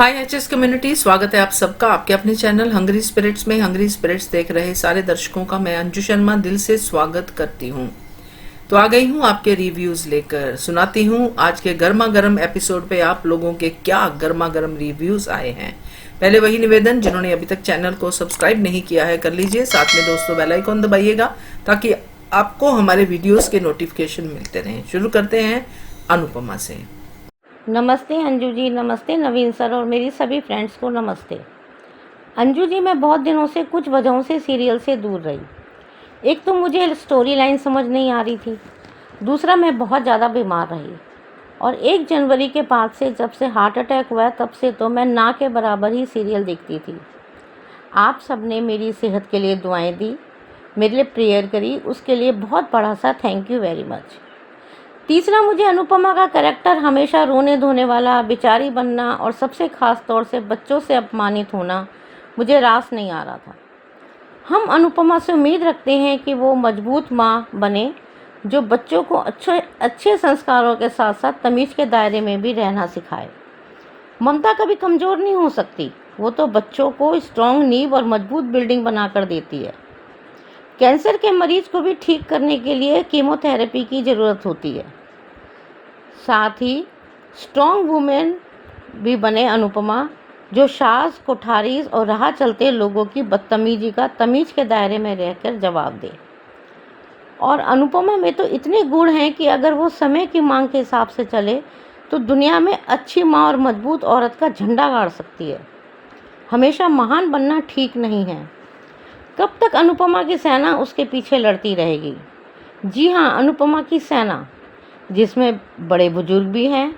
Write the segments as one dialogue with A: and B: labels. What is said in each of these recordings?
A: हाय HS community, स्वागत है आप सबका आपके अपने चैनल हंग्री स्पिरिट्स में। हंग्री स्पिरिट्स देख रहे सारे दर्शकों का मैं अंजू शर्मा दिल से स्वागत करती हूँ। तो आ गई हूँ आपके रिव्यूज लेकर, सुनाती हूँ आज के गर्मा गर्म एपिसोड पे आप लोगों के क्या गर्मा गर्म रिव्यूज आए हैं। पहले वही निवेदन, जिन्होंने अभी तक चैनल को सब्सक्राइब नहीं किया है कर लीजिए, साथ में दोस्तों बेल आइकॉन दबाइएगा ताकि आपको हमारे वीडियोस के नोटिफिकेशन मिलते रहें। शुरू करते हैं अनुपमा से।
B: नमस्ते अंजू जी, नमस्ते नवीन सर और मेरी सभी फ्रेंड्स को नमस्ते। अंजू जी, मैं बहुत दिनों से कुछ वजहों से सीरियल से दूर रही। एक तो मुझे स्टोरी लाइन समझ नहीं आ रही थी, दूसरा मैं बहुत ज़्यादा बीमार रही और 1 जनवरी के बाद से जब से हार्ट अटैक हुआ तब से तो मैं ना के बराबर ही सीरियल देखती थी। आप सबने मेरी सेहत के लिए दुआएं दी, मेरे लिए प्रेयर करी, उसके लिए बहुत बड़ा सा थैंक यू वेरी मच। तीसरा, मुझे अनुपमा का कैरेक्टर हमेशा रोने धोने वाला, बेचारी बनना और सबसे ख़ास तौर से बच्चों से अपमानित होना मुझे रास नहीं आ रहा था। हम अनुपमा से उम्मीद रखते हैं कि वो मजबूत माँ बने जो बच्चों को अच्छे संस्कारों के साथ साथ तमीज़ के दायरे में भी रहना सिखाए। ममता कभी कमज़ोर नहीं हो सकती, वो तो बच्चों को स्ट्रॉन्ग नींव और मजबूत बिल्डिंग बना कर देती है। कैंसर के मरीज को भी ठीक करने के लिए कीमोथेरेपी की ज़रूरत होती है। साथ ही स्ट्रॉन्ग वुमेन भी बने अनुपमा, जो सास, कोठारीज और राह चलते लोगों की बदतमीजी का तमीज़ के दायरे में रहकर जवाब दे। और अनुपमा में तो इतने गुण हैं कि अगर वो समय की मांग के हिसाब से चले तो दुनिया में अच्छी माँ और मजबूत औरत का झंडा गाड़ सकती है। हमेशा महान बनना ठीक नहीं है। कब तक अनुपमा की सेना उसके पीछे लड़ती रहेगी? जी हाँ, अनुपमा की सेना, जिसमें बड़े बुजुर्ग भी हैं,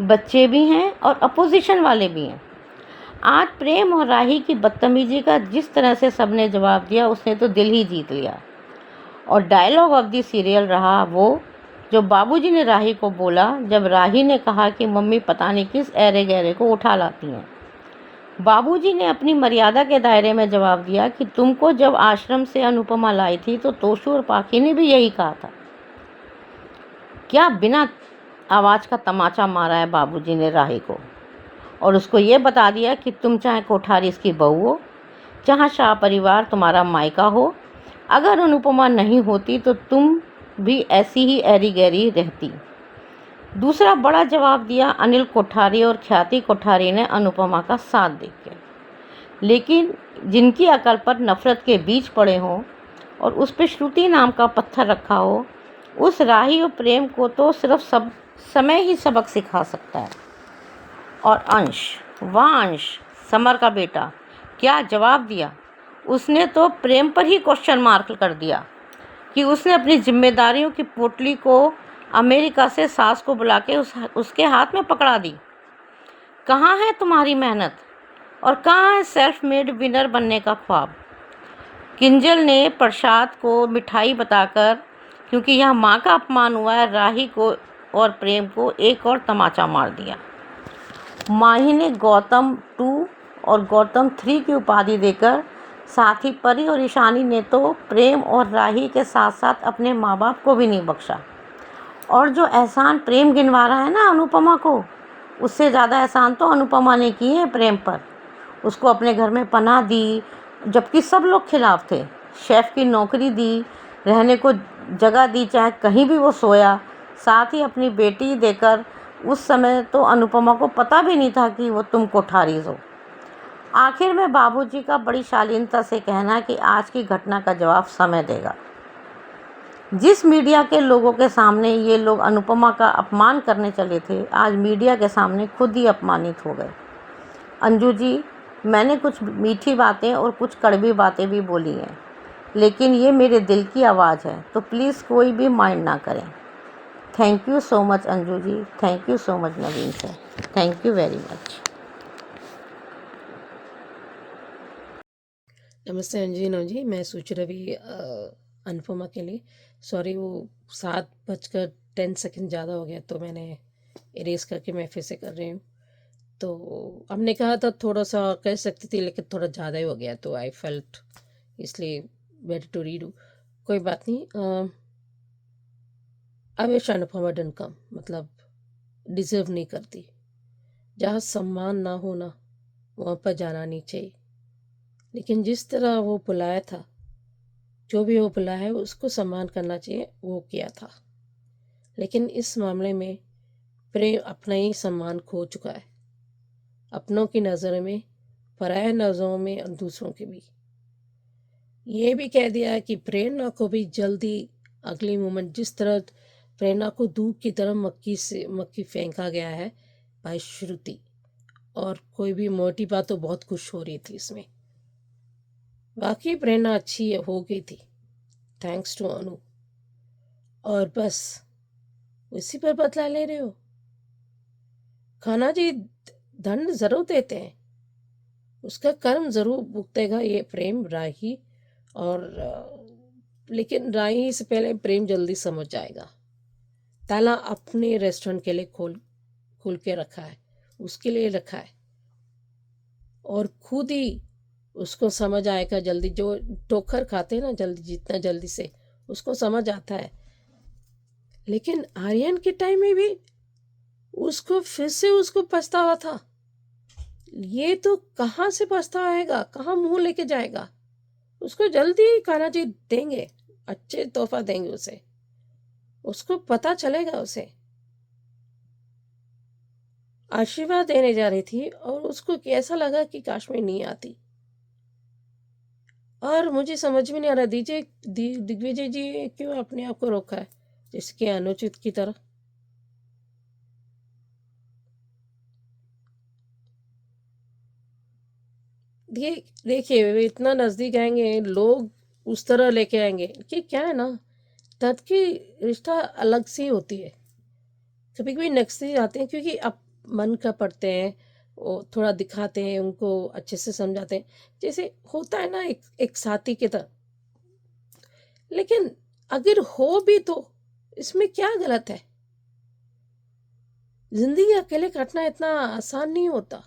B: बच्चे भी हैं और अपोजिशन वाले भी हैं। आज प्रेम और राही की बदतमीजी का जिस तरह से सबने जवाब दिया, उसने तो दिल ही जीत लिया। और डायलॉग ऑफ द सीरियल रहा वो जो बाबूजी ने राही को बोला जब राही ने कहा कि मम्मी पता नहीं किस ऐरे गहरे को उठा लाती हैं। बाबूजी ने अपनी मर्यादा के दायरे में जवाब दिया कि तुमको जब आश्रम से अनुपमा लाई थी तो तोशु और पाखी ने भी यही कहा था। क्या बिना आवाज़ का तमाचा मारा है बाबूजी ने राही को, और उसको ये बता दिया कि तुम चाहे कोठारी इसकी बहू हो, चाहे शाह परिवार तुम्हारा मायका हो, अगर अनुपमा नहीं होती तो तुम भी ऐसी ही ऐरी गैरी रहती। दूसरा बड़ा जवाब दिया अनिल कोठारी और ख्याति कोठारी ने अनुपमा का साथ देकर। लेकिन जिनकी अकल पर नफ़रत के बीज पड़े हों और उस पर श्रुति नाम का पत्थर रखा हो, उस राही और प्रेम को तो सिर्फ समय ही सबक सिखा सकता है। और अंश, वाह अंश, समर का बेटा, क्या जवाब दिया! उसने तो प्रेम पर ही क्वेश्चन मार्क कर दिया कि उसने अपनी जिम्मेदारियों की पोटली को अमेरिका से सास को बुला के उसके हाथ में पकड़ा दी। कहाँ है तुम्हारी मेहनत और कहाँ है सेल्फ मेड विनर बनने का ख्वाब? किंजल ने प्रसाद को मिठाई बताकर, क्योंकि यह माँ का अपमान हुआ है, राही को और प्रेम को एक और तमाचा मार दिया। माही ने गौतम 2 और गौतम 3 की उपाधि देकर, साथ ही परी और ईशानी ने तो प्रेम और राही के साथ साथ अपने माँ बाप को भी नहीं बख्शा। और जो एहसान प्रेम गिनवा रहा है ना अनुपमा को, उससे ज़्यादा एहसान तो अनुपमा ने किए हैं प्रेम पर। उसको अपने घर में पनाह दी जबकि सब लोग खिलाफ थे, शेफ़ की नौकरी दी, रहने को जगह दी, चाहे कहीं भी वो सोया, साथ ही अपनी बेटी देकर। उस समय तो अनुपमा को पता भी नहीं था कि वो तुम कोठारीज हो। आखिर में बाबूजी का बड़ी शालीनता से कहना कि आज की घटना का जवाब समय देगा। जिस मीडिया के लोगों के सामने ये लोग अनुपमा का अपमान करने चले थे, आज मीडिया के सामने खुद ही अपमानित हो गए। अंजू जी, मैंने कुछ मीठी बातें और कुछ कड़वी बातें भी बोली हैं, लेकिन ये मेरे दिल की आवाज़ है, तो प्लीज़ कोई भी माइंड ना करें। Thank you so much Anju ji, thank you so much Naveen sir, thank you very much.
C: नमस्ते अंजलि जी, मैं सुचरवि अनुपमा के लिए सॉरी, वो 7:10 ज़्यादा हो गया तो मैंने इरेज करके मैं फिर से कर रही हूँ। तो हमने कहा था थोड़ा सा कह सकती थी, लेकिन थोड़ा ज़्यादा ही हो गया तो आई फेल्ट, इसलिए बेटर टू रीडू। कोई बात नहीं। आई विश अनुपमा डन कम, मतलब डिजर्व नहीं करती। जहाँ सम्मान ना होना वहाँ पर जाना नहीं चाहिए। लेकिन जिस तरह वो बुलाया था, जो भी वो बुलाया है उसको सम्मान करना चाहिए, वो किया था। लेकिन इस मामले में प्रेम अपना ही सम्मान खो चुका है, अपनों की नज़र में, पराया नज़रों में और दूसरों के भी। ये भी कह दिया है कि प्रेरणा को भी जल्दी अगली मोमेंट, जिस तरह प्रेरणा को धूप की तरह मक्खी फेंका गया है भाई श्रुति, और कोई भी मोटी बात तो बहुत खुश हो रही थी इसमें। वाकई प्रेरणा अच्छी हो गई थी, थैंक्स टू अनु। और बस उसी पर बदला ले रहे हो। खाना जी दंड जरूर देते हैं, उसका कर्म जरूर भुगतेगा ये प्रेम राही। और लेकिन राही से पहले प्रेम जल्दी समझ जाएगा। ताला अपने रेस्टोरेंट के लिए खोल के रखा है, उसके लिए रखा है, और खुद ही उसको समझ आएगा जल्दी। जो ठोकर खाते हैं ना जल्दी, जितना जल्दी से उसको समझ आता है। लेकिन आर्यन के टाइम में भी उसको फिर से उसको पछतावा था। ये तो कहाँ से पछतावा आएगा, कहाँ मुंह लेके जाएगा। उसको जल्दी कान्हा जी देंगे, अच्छे तोहफा देंगे उसे, उसको पता चलेगा। उसे आशीर्वाद देने जा रही थी और उसको कैसा लगा कि काश में नहीं आती। और मुझे समझ में नहीं आ रहा दिग्विजय जी क्यों अपने आप को रोका है, जिसके अनुचित की तरह। देखिए वे इतना नजदीक आएंगे, लोग उस तरह लेके आएंगे कि क्या है ना, तद की रिश्ता अलग सी होती है। कभी कभी नजदीक आते हैं क्योंकि अब मन का पढ़ते हैं, वो थोड़ा दिखाते हैं, उनको अच्छे से समझाते हैं, जैसे होता है ना एक साथी की तरह। लेकिन अगर हो भी तो इसमें क्या गलत है। जिंदगी अकेले काटना इतना आसान नहीं होता।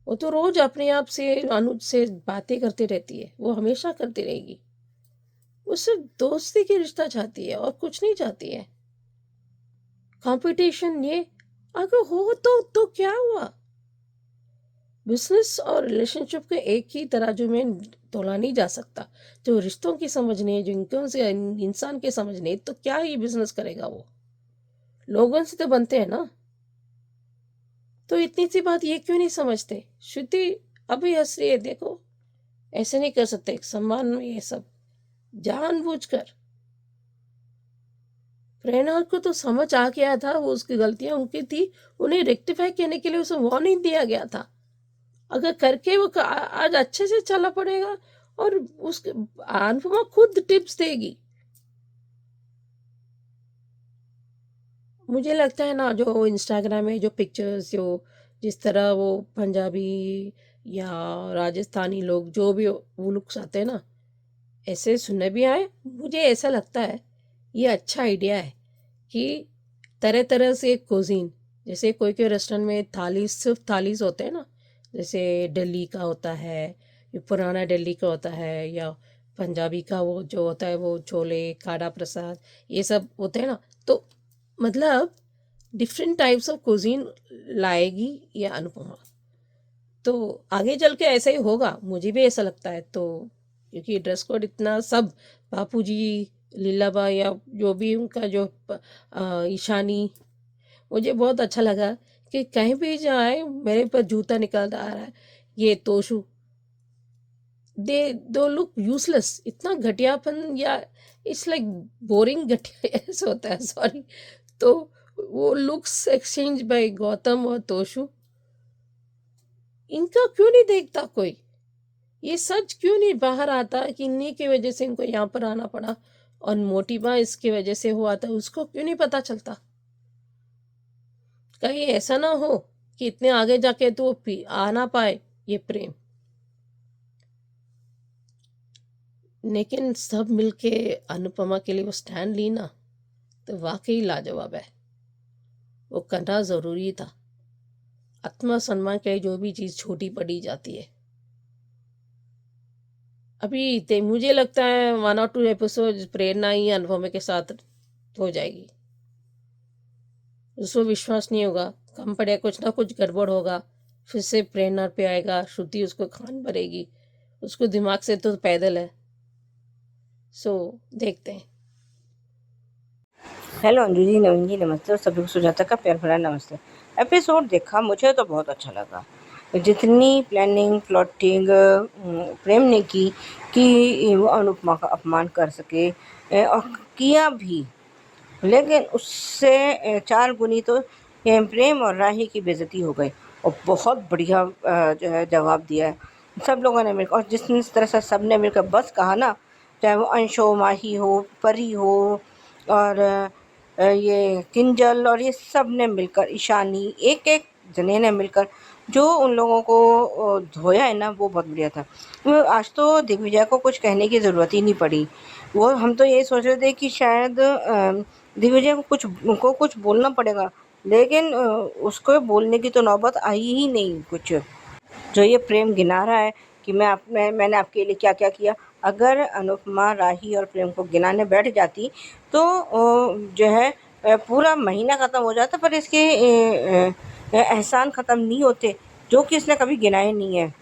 C: वो तो रोज अपने आप से अनुज से बातें करती रहती है, वो हमेशा करती रहेगी। वो सिर्फ दोस्ती की रिश्ता चाहती है और कुछ नहीं चाहती है। कंपटीशन ये अगर हो तो क्या हुआ। बिजनेस और रिलेशनशिप के एक ही तराजू में तोला नहीं जा सकता। जो रिश्तों की समझ नहीं, जो इनकों से इंसान के समझ नहीं, तो क्या ही बिजनेस करेगा वो। लोगों से तो बनते हैं ना। तो इतनी सी बात ये क्यों नहीं समझते। श्रुति अभी हंस रही है, देखो ऐसे नहीं कर सकते सम्मान में ये सब जानबूझकर। प्रेरणा को तो समझ आ गया था, वो उसकी गलतियां उनकी थी, उन्हें रेक्टिफाई करने के लिए उसे वार्निंग दिया गया था। अगर करके वो आज अच्छे से चला पड़ेगा, और उसके अनुपमा खुद टिप्स देगी। मुझे लगता है ना, जो इंस्टाग्राम में जो पिक्चर्स, जो जिस तरह वो पंजाबी या राजस्थानी लोग जो भी वो लुक्स आते हैं ना, ऐसे सुनने भी आए। मुझे ऐसा लगता है ये अच्छा आइडिया है कि तरह तरह से कुजीन, जैसे कोई कोई रेस्टोरेंट में थाली सिर्फ थालीज होते हैं ना, जैसे दिल्ली का होता है, ये पुराना दिल्ली का होता है, या पंजाबी का वो जो होता है वो छोले काढ़ा प्रसाद ये सब होते हैं ना। तो मतलब डिफरेंट टाइप्स ऑफ कुजीन लाएगी ये अनुपमा। तो आगे चल के ऐसा ही होगा, मुझे भी ऐसा लगता है। तो क्योंकि ड्रेस कोड इतना सब, बापू जी, लीलाबा, या जो भी उनका जो ईशानी, मुझे बहुत अच्छा लगा कि कहीं भी जाए मेरे पर जूता निकल आ रहा है। ये तोशु दो लुक यूजलेस, इतना घटियापन, या इट्स लाइक बोरिंग घटिया ऐसा होता है, सॉरी। तो वो लुक्स एक्सचेंज बाय गौतम और तोशु, इनका क्यों नहीं देखता कोई। ये सच क्यों नहीं बाहर आता कि इन्हीं की वजह से इनको यहाँ पर आना पड़ा, और मोटिवा इसकी वजह से हुआ था, उसको क्यों नहीं पता चलता। कहीं ऐसा ना हो कि इतने आगे जाके तो आ ना पाए ये प्रेम। लेकिन सब मिलके अनुपमा के लिए वो स्टैंड ली ना, तो वाकई लाजवाब है। वो करना जरूरी था। आत्मसम्मान के लिए जो भी चीज छोटी पड़ी जाती है। अभी मुझे लगता है 1 और 2 एपिसोड प्रेरणा ही अनुपमा के साथ हो जाएगी। उसको विश्वास नहीं होगा, कम पड़े, कुछ ना कुछ गड़बड़ होगा, फिर से प्रेरणा पे आएगा, श्रुति उसको खान भरेगी, उसको दिमाग से तो पैदल है। सो देखते हैं।
D: हेलो अंजू जी, नवीन जी नमस्ते और सभी को सुजाता का प्यार भरा नमस्ते। एपिसोड देखा, मुझे तो बहुत अच्छा लगा। जितनी प्लानिंग प्लॉटिंग प्रेम ने की कि वो अनुपमा का अपमान कर सके, और किया भी, लेकिन उससे 4 गुनी तो प्रेम और राही की बेइज्जती हो गई। और बहुत बढ़िया जो है जवाब दिया है सब लोगों ने मिलकर। और जिस तरह से सब ने मिलकर बस कहा ना, चाहे वो अंश हो, माही हो, परी हो, और ये किंजल, और ये सब ने मिलकर, ईशानी, एक एक जने ने मिलकर जो उन लोगों को धोया है ना, वो बहुत बढ़िया था। आज तो दिग्विजय को कुछ कहने की ज़रूरत ही नहीं पड़ी। वो हम तो ये सोच रहे थे कि शायद दिग्विजय को कुछ बोलना पड़ेगा, लेकिन उसको बोलने की तो नौबत आई ही नहीं कुछ। जो ये प्रेम गिना रहा है कि मैंने आपके लिए क्या क्या किया, अगर अनुपमा राही और प्रेम को गिनाने बैठ जाती तो जो है पूरा महीना ख़त्म हो जाता, पर इसके एहसान ख़त्म नहीं होते जो कि इसने कभी गिनाए नहीं है।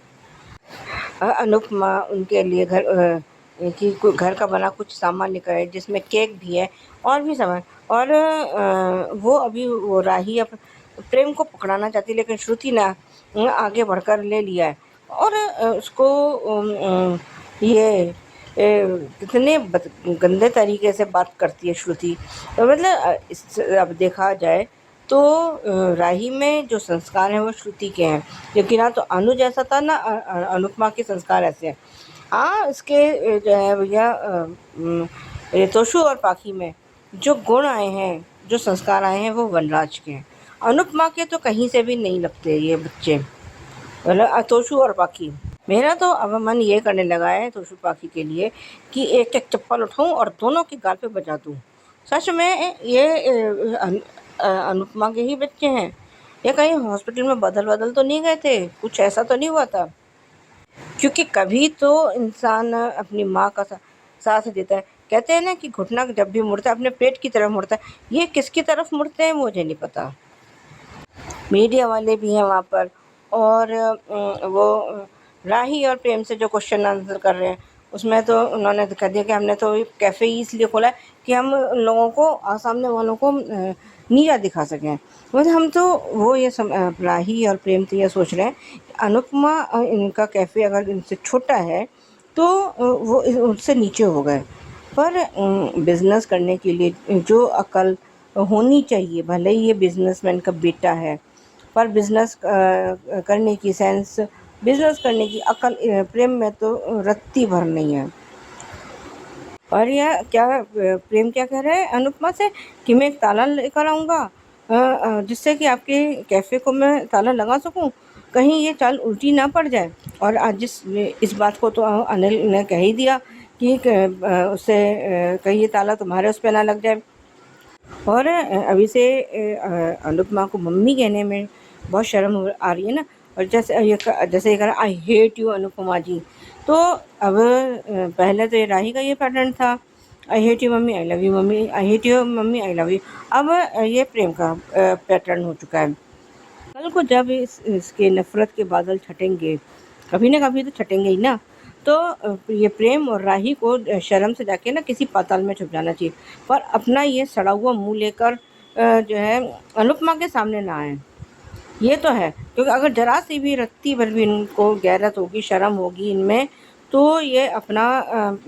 D: अनुपमा उनके लिए घर का बना कुछ सामान लेकर आए, जिसमें केक भी है और भी सामान। और वो अभी वो राही प्रेम को पकड़ाना चाहती, लेकिन श्रुति ने आगे बढ़कर ले लिया है। और उसको ये कितने गंदे तरीके से बात करती है श्रुति। तो मतलब अब देखा जाए तो राही में जो संस्कार हैं वो श्रुति के हैं, लेकिन ना तो अनु जैसा था ना अनुपमा के संस्कार ऐसे हैं। हाँ, इसके जो है भैया ये तोशु और पाखी में जो गुण आए हैं, जो संस्कार आए हैं, वो वनराज के हैं। अनुपमा के तो कहीं से भी नहीं लगते ये बच्चे, मतलब तोशु और पाखी। मेरा तो अब मन ये करने लगा है तोशु पाखी के लिए कि एक एक चप्पल उठाऊं और दोनों के गाल पे बजा दूं। सच में ये अनुपमा के ही बच्चे हैं, या कहीं हॉस्पिटल में बदल तो नहीं गए थे, कुछ ऐसा तो नहीं हुआ था? क्योंकि कभी तो इंसान अपनी माँ का साथ देता है। कहते हैं ना कि घुटना जब भी मुड़ता है अपने पेट की तरफ मुड़ता है। ये किसकी तरफ मुड़ते हैं मुझे नहीं पता। मीडिया वाले भी हैं वहाँ पर, और वो राही और प्रेम से जो क्वेश्चन आंसर कर रहे हैं, उसमें तो उन्होंने कह दिया कि हमने तो कैफ़े ही इसलिए खोला है कि हम लोगों को, सामने वालों को नीचा दिखा सकें। मतलब हम तो वो ये राही और प्रेम तो ये सोच रहे हैं अनुपमा इनका कैफ़े अगर इनसे छोटा है तो वो उससे नीचे हो गए। पर बिज़नेस करने के लिए जो अकल होनी चाहिए, भले ही ये बिजनेसमैन का बेटा है, पर बिज़नेस करने की सेंस, बिज़नेस करने की अकल प्रेम में तो रत्ती भर नहीं है। और यह क्या प्रेम क्या कह रहा है अनुपमा से कि मैं एक ताला लेकर आऊँगा जिससे कि आपके कैफ़े को मैं ताला लगा सकूँ, कहीं ये चाल उल्टी ना पड़ जाए। और आज इस बात को तो अनिल ने कह ही दिया कि उससे कहीं ये ताला तुम्हारे उस पर ना लग जाए। और अभी से अनुपमा को मम्मी कहने में बहुत शर्म आ रही है ना। और जैसे ये कह रहा आई हेट यू अनुपमा जी, तो अब पहले तो ये राही का ये पैटर्न था, I hate you mummy, I love you mummy, I hate you mummy, I love you. अब ये प्रेम का पैटर्न हो चुका है। कल को जब इसके नफ़रत के बादल छटेंगे, कभी ना कभी तो छटेंगे ही ना, तो ये प्रेम और राही को शर्म से जाके ना किसी पाताल में छुप जाना चाहिए, पर अपना ये सड़ा हुआ मुँह लेकर जो है अनुपमा के सामने ना आए। ये तो है, क्योंकि अगर ज़रा सी भी रत्ती भर भी इनको गैरत होगी, शर्म होगी इनमें, तो ये अपना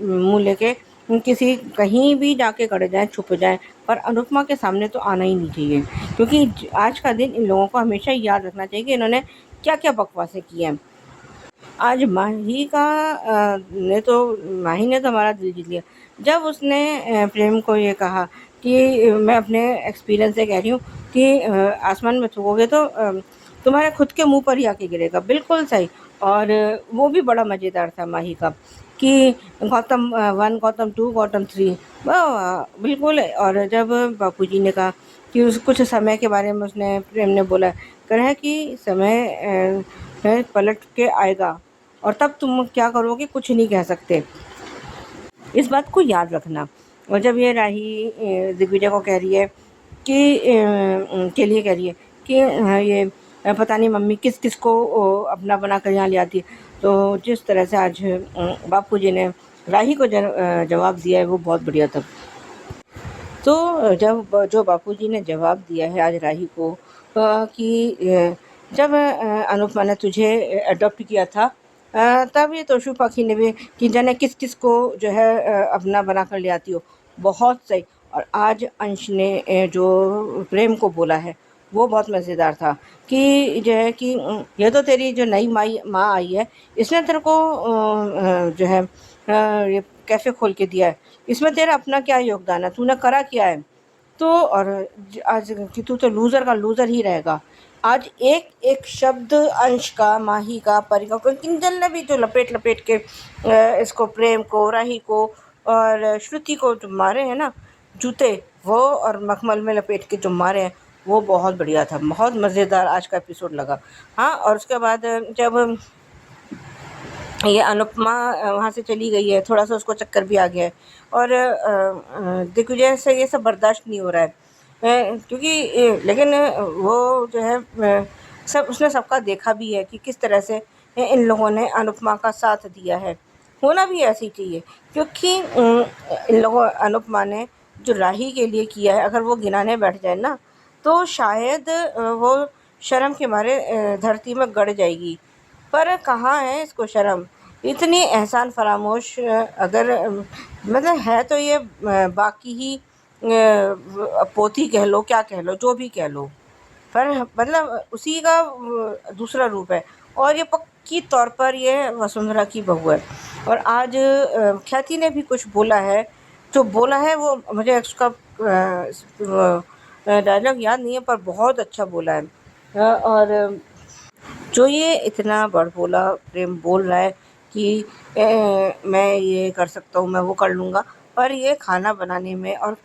D: मुँह लेके किसी कहीं भी जाके खड़े जाएँ, छुप जाएँ, पर अनुपमा के सामने तो आना ही नहीं चाहिए। क्योंकि आज का दिन इन लोगों को हमेशा याद रखना चाहिए कि इन्होंने क्या-क्या बकवासें की हैं। आज माही ने तो हमारा दिल जीत लिया जब उसने प्रेम को ये कहा कि मैं अपने एक्सपीरियंस से कह रही हूँ कि आसमान में थूकोगे तो तुम्हारे खुद के मुंह पर ही आके गिरेगा। बिल्कुल सही। और वो भी बड़ा मज़ेदार था माही का कि गौतम 1, गौतम 2, गौतम 3, बिल्कुल। और जब बापूजी ने कहा कि उस कुछ समय के बारे में उसने प्रेम ने बोला, कह रहा है कि समय पलट के आएगा और तब तुम क्या करोगे कुछ नहीं कह सकते। इस बात को याद रखना। और जब ये राही दिग्विजय को कह रही है कि के लिए कह रही है कि ये पता नहीं मम्मी किस किस को अपना बना कर यहाँ ले आती है। तो जिस तरह से आज बापूजी ने राही को जवाब दिया है वो बहुत बढ़िया था। तो जब जो बापूजी ने जवाब दिया है आज राही को कि जब अनुपमा ने तुझे अडॉप्ट किया था तब ये तोशु पाखी ने भी कि जाने किस किस को जो है अपना बना कर ले आती हो। बहुत सही। और आज अंश ने जो प्रेम को बोला है वो बहुत मज़ेदार था कि जो है कि ये तो तेरी जो नई माँ आई है इसने तेरे को जो है ये कैफ़े खोल के दिया है, इसमें तेरा अपना क्या योगदान है, तूने करा क्या है। तो और आज कि तू तो लूज़र का लूज़र ही रहेगा। आज एक एक शब्द अंश का, माही का, परी का, किंजल ने भी जो लपेट लपेट के इसको प्रेम को, राही को और श्रुति को जो मारे हैं ना जूते, वो और मखमल में लपेट के जो मारे हैं वो बहुत बढ़िया था। बहुत मज़ेदार आज का एपिसोड लगा। हाँ, और उसके बाद जब ये अनुपमा वहाँ से चली गई है, थोड़ा सा उसको चक्कर भी आ गया है और दिग्विजय से ये सब बर्दाश्त नहीं हो रहा है क्योंकि लेकिन वो जो है सब उसने सबका देखा भी है कि किस तरह से इन लोगों ने अनुपमा का साथ दिया है। होना भी ऐसे ही चाहिए क्योंकि इन लोगों अनुपमा ने जो राही के लिए किया है अगर वो गिनाने बैठ जाए ना तो शायद वो शर्म के मारे धरती में गड़ जाएगी। पर कहाँ है इसको शर्म, इतनी एहसान फरामोश अगर मतलब है तो ये बाकी ही पोती कह लो, क्या कह लो, जो भी कह लो, पर मतलब उसी का दूसरा रूप है और ये पक्की तौर पर ये वसुंधरा की बहू है। और आज ख्याति ने भी कुछ बोला है, जो बोला है वो मुझे उसका डायलॉग याद नहीं है पर बहुत अच्छा बोला है और जो ये इतना बड़बोला प्रेम बोल रहा है कि मैं ये कर सकता हूँ, मैं वो कर लूँगा, पर ये खाना बनाने में और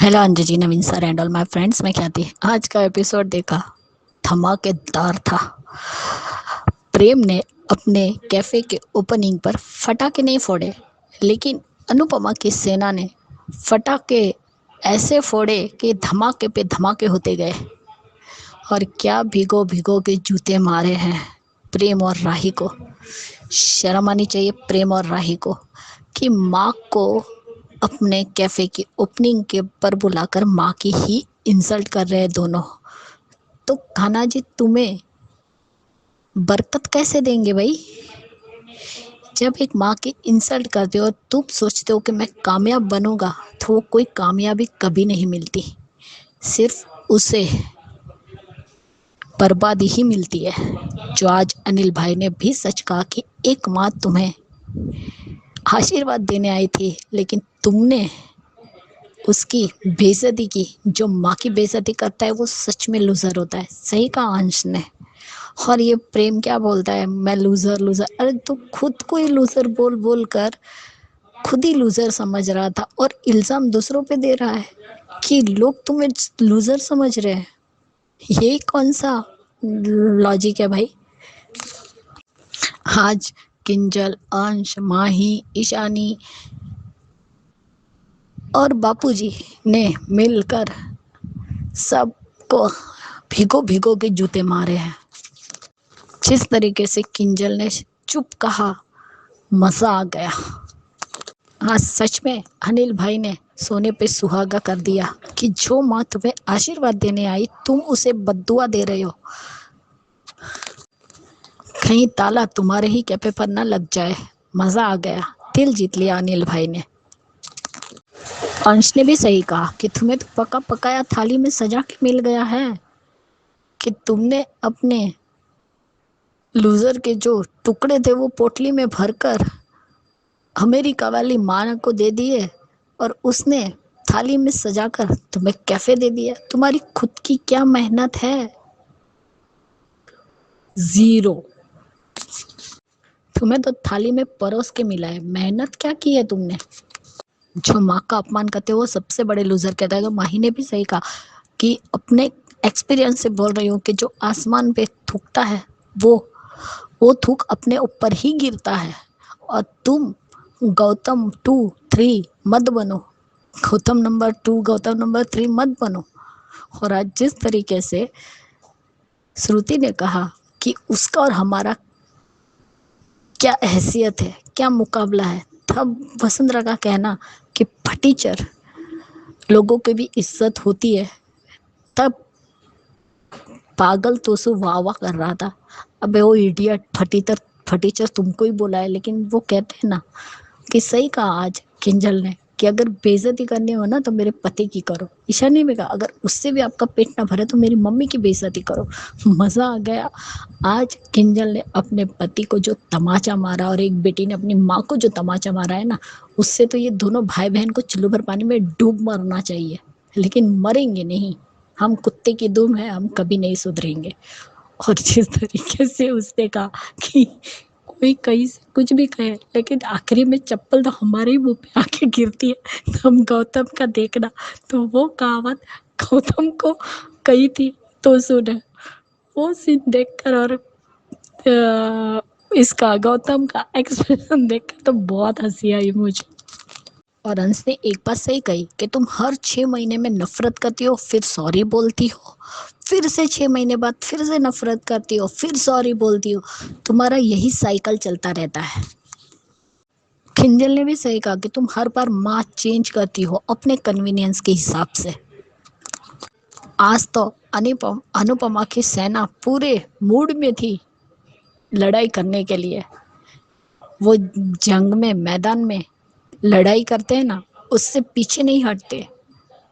E: hello Anju ji, Naveen sir and all my friends, मैं ख्याति। आज का एपिसोड देखा, धमाकेदार था। प्रेम ने अपने कैफे के ओपनिंग पर फटाके नहीं फोड़े, लेकिन अनुपमा की सेना ने फटाके ऐसे फोड़े कि धमाके पे धमाके होते गए। और क्या भिगो भिगो के जूते मारे हैं प्रेम और राही को। शर्म आनी चाहिए प्रेम और राही को कि माँ को अपने कैफे की ओपनिंग के पर बुलाकर माँ की ही इंसल्ट कर रहे हैं दोनों। तो कान्हा जी तुम्हें बरकत कैसे देंगे भाई, जब एक माँ की इंसल्ट करते हो और तुम सोचते हो कि मैं कामयाब बनूंगा, तो वो कोई कामयाबी कभी नहीं मिलती, सिर्फ उसे बर्बादी ही मिलती है। जो आज अनिल भाई ने भी सच कहा कि एक माँ तुम्हें आशीर्वाद देने आई थी लेकिन तुमने उसकी बेइज्जती की। जो माँ की बेइज्जती करता है वो सच में लूजर होता है। सही कहा अंश ने। और ये प्रेम क्या बोलता है, मैं लूजर लूजर। अरे तो खुद को ही लूजर बोल बोल कर खुद ही लूजर समझ रहा था और इल्जाम दूसरों पे दे रहा है कि लोग तुम्हें लूजर समझ रहे हैं। ये कौन सा लॉजिक है भाई। आज किंजल, अंश, माही, ईशानी और बापूजी ने मिलकर सबको भिगो भिगो के जूते मारे हैं। जिस तरीके से किंजल ने चुप कहा, मजा आ गया। हाँ, सच में अनिल भाई ने सोने पे सुहागा कर दिया कि जो माँ तुम्हें आशीर्वाद देने आई तुम उसे बद्दुआ दे रहे हो। कहीं ताला तुम्हारे ही कैफे पर न लग जाए। मजा आ गया, दिल जीत लिया अनिल भाई ने। अंश ने भी सही कहा कि तुम्हें तो पका पकाया थाली में सजा के मिल गया है कि तुमने अपने लूजर के जो टुकड़े थे वो पोटली में भरकर अमेरिका वाली माँ को दे दिए और उसने थाली में सजाकर तुम्हें कैफे दे दिया। तुम्हारी खुद की क्या मेहनत है, जीरो। तुम्हें तो थाली में परोस के मिला है, मेहनत क्या की है तुमने। जो माँ का अपमान करते हो वो सबसे बड़े लूजर कहता है। तो माही ने भी सही कहा कि अपने एक्सपीरियंस से बोल रही हूँ कि जो आसमान पे थूकता है वो थूक अपने ऊपर ही गिरता है। और तुम गौतम 2, 3 मत बनो, गौतम नंबर 2, गौतम नंबर 3 मत बनो। और आज जिस तरीके से श्रुति ने कहा कि उसका और हमारा क्या हैसियत है, क्या मुकाबला है। तब वसुंधरा का कहना कि फटीचर लोगों की भी इज्जत होती है। तब पागल तोसु वाह वाह कर रहा था, अबे वो इडियट फटीचर, फटीचर तुमको ही बोला है। लेकिन वो कहते हैं ना कि सही कहा आज किंजल ने कि अगर बेइज्जती करनी हो ना तो मेरे पति की करो। ईशानी ने कहा अगर उससे भी आपका पेट ना भरे तो मेरी मम्मी की बेइज्जती करो। मजा आ गया। आज किंजल ने अपने पति को जो तमाचा मारा और एक बेटी ने अपनी माँ को जो तमाचा मारा है ना, उससे तो ये दोनों भाई बहन को चुल्लू भर पानी में डूब मरना चाहिए, लेकिन मरेंगे नहीं। हम कुत्ते की दुम है, हम कभी नहीं सुधरेंगे। और जिस तरीके से उसने कहा कि कोई कहीं से कुछ भी कहे लेकिन आखिरी में चप्पल तो हमारे ही मुंह पे आके गिरती है। तो हम गौतम का देखना, तो वो कहावत गौतम को कही थी तो सुने। वो सीन देखकर और इसका गौतम का एक्सप्रेशन देखकर तो बहुत हंसी आई मुझे। और अंश ने एक बात सही कही कि तुम हर 6 महीने में नफरत करती हो, फिर सॉरी बोलती हो, फिर से 6 महीने बाद फिर से नफरत करती हो, फिर सॉरी बोलती हो। तुम्हारा यही साइकिल चलता रहता है। किंजल ने भी सही कहा कि तुम हर बार माँ चेंज करती हो अपने कन्वीनियंस के हिसाब से। आज तो अनुपमा की सेना पूरे मूड में थी लड़ाई करने के लिए। वो जंग में, मैदान में लड़ाई करते हैं ना, उससे पीछे नहीं हटते,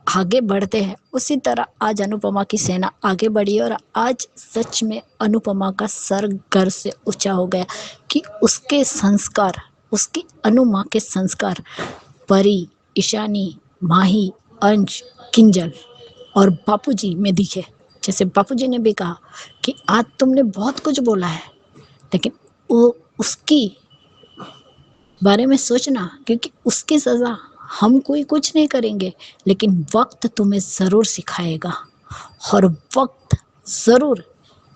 E: आगे बढ़ते हैं। उसी तरह आज अनुपमा की सेना आगे बढ़ी और आज सच में अनुपमा का सर गर्व से ऊंचा हो गया कि उसके संस्कार, उसकी अनुमा के संस्कार परी, ईशानी, माही, अंश, किंजल और बापूजी में दिखे। जैसे बापूजी ने भी कहा कि आज तुमने बहुत कुछ बोला है, लेकिन वो उसकी बारे में सोचना, क्योंकि उसकी सजा हम कोई कुछ नहीं करेंगे, लेकिन वक्त तुम्हें ज़रूर सिखाएगा और वक्त ज़रूर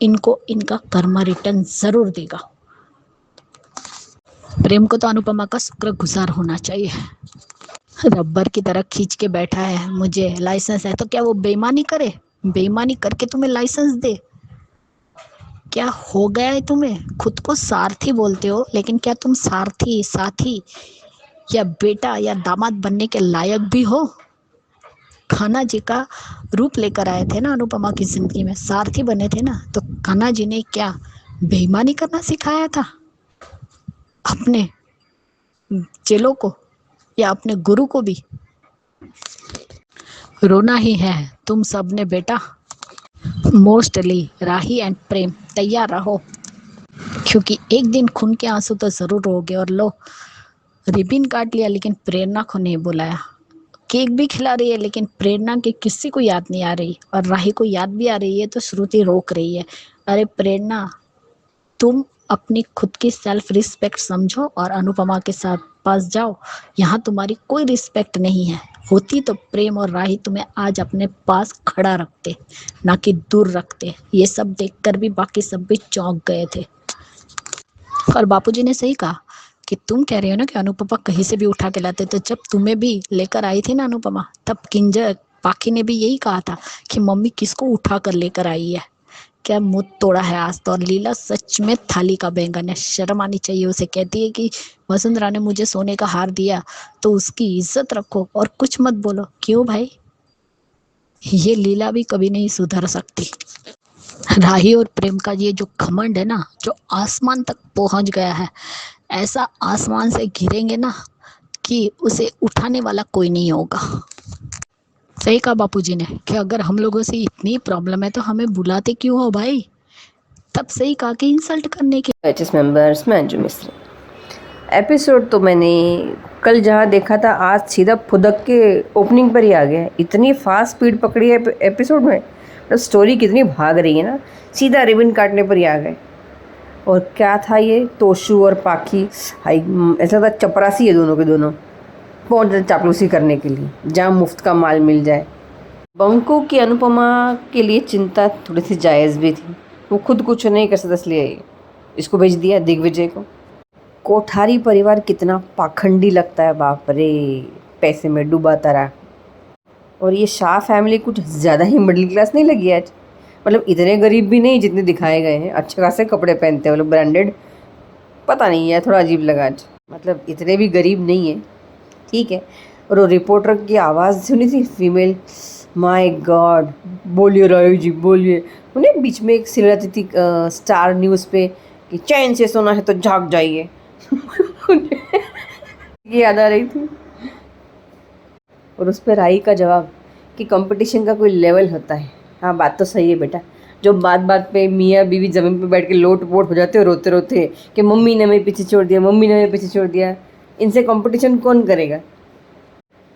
E: इनको इनका कर्मा रिटर्न ज़रूर देगा। प्रेम को तो अनुपमा का शुक्रगुजार होना चाहिए। रबर की तरह खींच के बैठा है, मुझे लाइसेंस है, तो क्या वो बेईमानी करे? बेईमानी करके तुम्हें लाइसेंस दे? क्या हो गया है तुम्हें? खुद को सारथी बोलते हो, लेकिन क्या तुम सारथी, साथी या बेटा या दामाद बनने के लायक भी हो? कान्हा जी का रूप लेकर आए थे ना अनुपमा की जिंदगी में, सारथी बने थे ना, तो कान्हा जी ने क्या बेईमानी करना सिखाया था अपने चेलों को या अपने गुरु को भी? रोना ही है तुम सब ने बेटा। मोस्टली राही एंड प्रेम तैयार रहो, क्योंकि एक दिन खून के आंसू तो जरूर रोगे। और लो, रिबिन काट लिया लेकिन प्रेरणा को नहीं बुलाया। केक भी खिला रही है लेकिन प्रेरणा के किसी को याद नहीं आ रही, और राही को याद भी आ रही है तो श्रुति रोक रही है। अरे प्रेरणा, तुम अपनी खुद की सेल्फ रिस्पेक्ट समझो और अनुपमा के साथ पास जाओ। यहाँ तुम्हारी कोई रिस्पेक्ट नहीं है। होती तो प्रेम और राही तुम्हें आज अपने पास खड़ा रखते, ना कि दूर रखते। ये सब देखकर भी बाकी सब भी चौंक गए थे। और बापूजी ने सही कहा कि तुम कह रहे हो ना कि अनुपमा कहीं से भी उठा के लाते, तो जब तुम्हें भी लेकर आई थी ना अनुपमा, तब किंजल पाखी ने भी यही कहा था कि मम्मी किसको उठा कर लेकर आई है। क्या मुंह तोड़ा है आज तो। और लीला सच में थाली का बैंगन है, शर्म आनी चाहिए उसे। कहती है कि वसुंधरा ने मुझे सोने का हार दिया तो उसकी इज्जत रखो और कुछ मत बोलो। क्यों भाई? ये लीला भी कभी नहीं सुधर सकती। राही और प्रेम का ये जो घमंड है ना, जो आसमान तक पहुंच गया है, ऐसा आसमान से गिरेंगे ना कि उसे उठाने वाला कोई नहीं होगा। सही कहा बापूजी ने कि अगर हम लोगों से इतनी प्रॉब्लम है तो हमें बुलाते क्यों हो भाई? तब सही कहा कि इंसल्ट करने के।
F: बैचेस मेंबर्स, मैं अंजू मिश्रा। एपिसोड तो मैंने कल जहाँ देखा था, आज सीधा फुदक के ओपनिंग पर ही आ गया है। इतनी फास्ट स्पीड पकड़ी है एपिसोड में, तो स्टोरी कितनी भाग रही है ना, सीधा रिबन काटने पर ही आ गए। और क्या था ये तोशु और पाखी, ऐसा लगता चपरासी है दोनों के दोनों, पहुँच जाए चापलूसी करने के लिए जहाँ मुफ्त का माल मिल जाए। बंकू की अनुपमा के लिए चिंता थोड़ी सी जायज़ भी थी। वो खुद कुछ नहीं कर सकता, इसलिए इसको भेज दिया दिग्विजय को। कोठारी परिवार कितना पाखंडी लगता है, बाप रे, पैसे में डूबा तरह। और ये शाह फैमिली कुछ ज़्यादा ही मिडिल क्लास नहीं लगी आज। मतलब इतने गरीब भी नहीं जितने दिखाए गए हैं, अच्छे खासे कपड़े पहनते हैं वो लोग, ब्रांडेड। पता नहीं है, थोड़ा अजीब लगा आज, मतलब इतने भी गरीब नहीं है, ठीक है। और वो रिपोर्टर की आवाज़ सुनी थी, फीमेल, माय गॉड, बोलिए राय जी बोलिए। उन्हें बीच में एक सिलती थी स्टार न्यूज़ पे कि चैन से सोना है तो जाग जाइए। ये याद आ रही थी। और उस पर राई का जवाब कि कंपटीशन का कोई लेवल होता है। हाँ, बात तो सही है बेटा। जो बात बात पे मियाँ बीवी ज़मीन पे बैठ के लोट पोट हो जाते हो रोते रोते कि मम्मी ने मेरे पीछे छोड़ दिया, मम्मी ने मेरे पीछे छोड़ दिया। इनसे कंपटीशन कौन करेगा?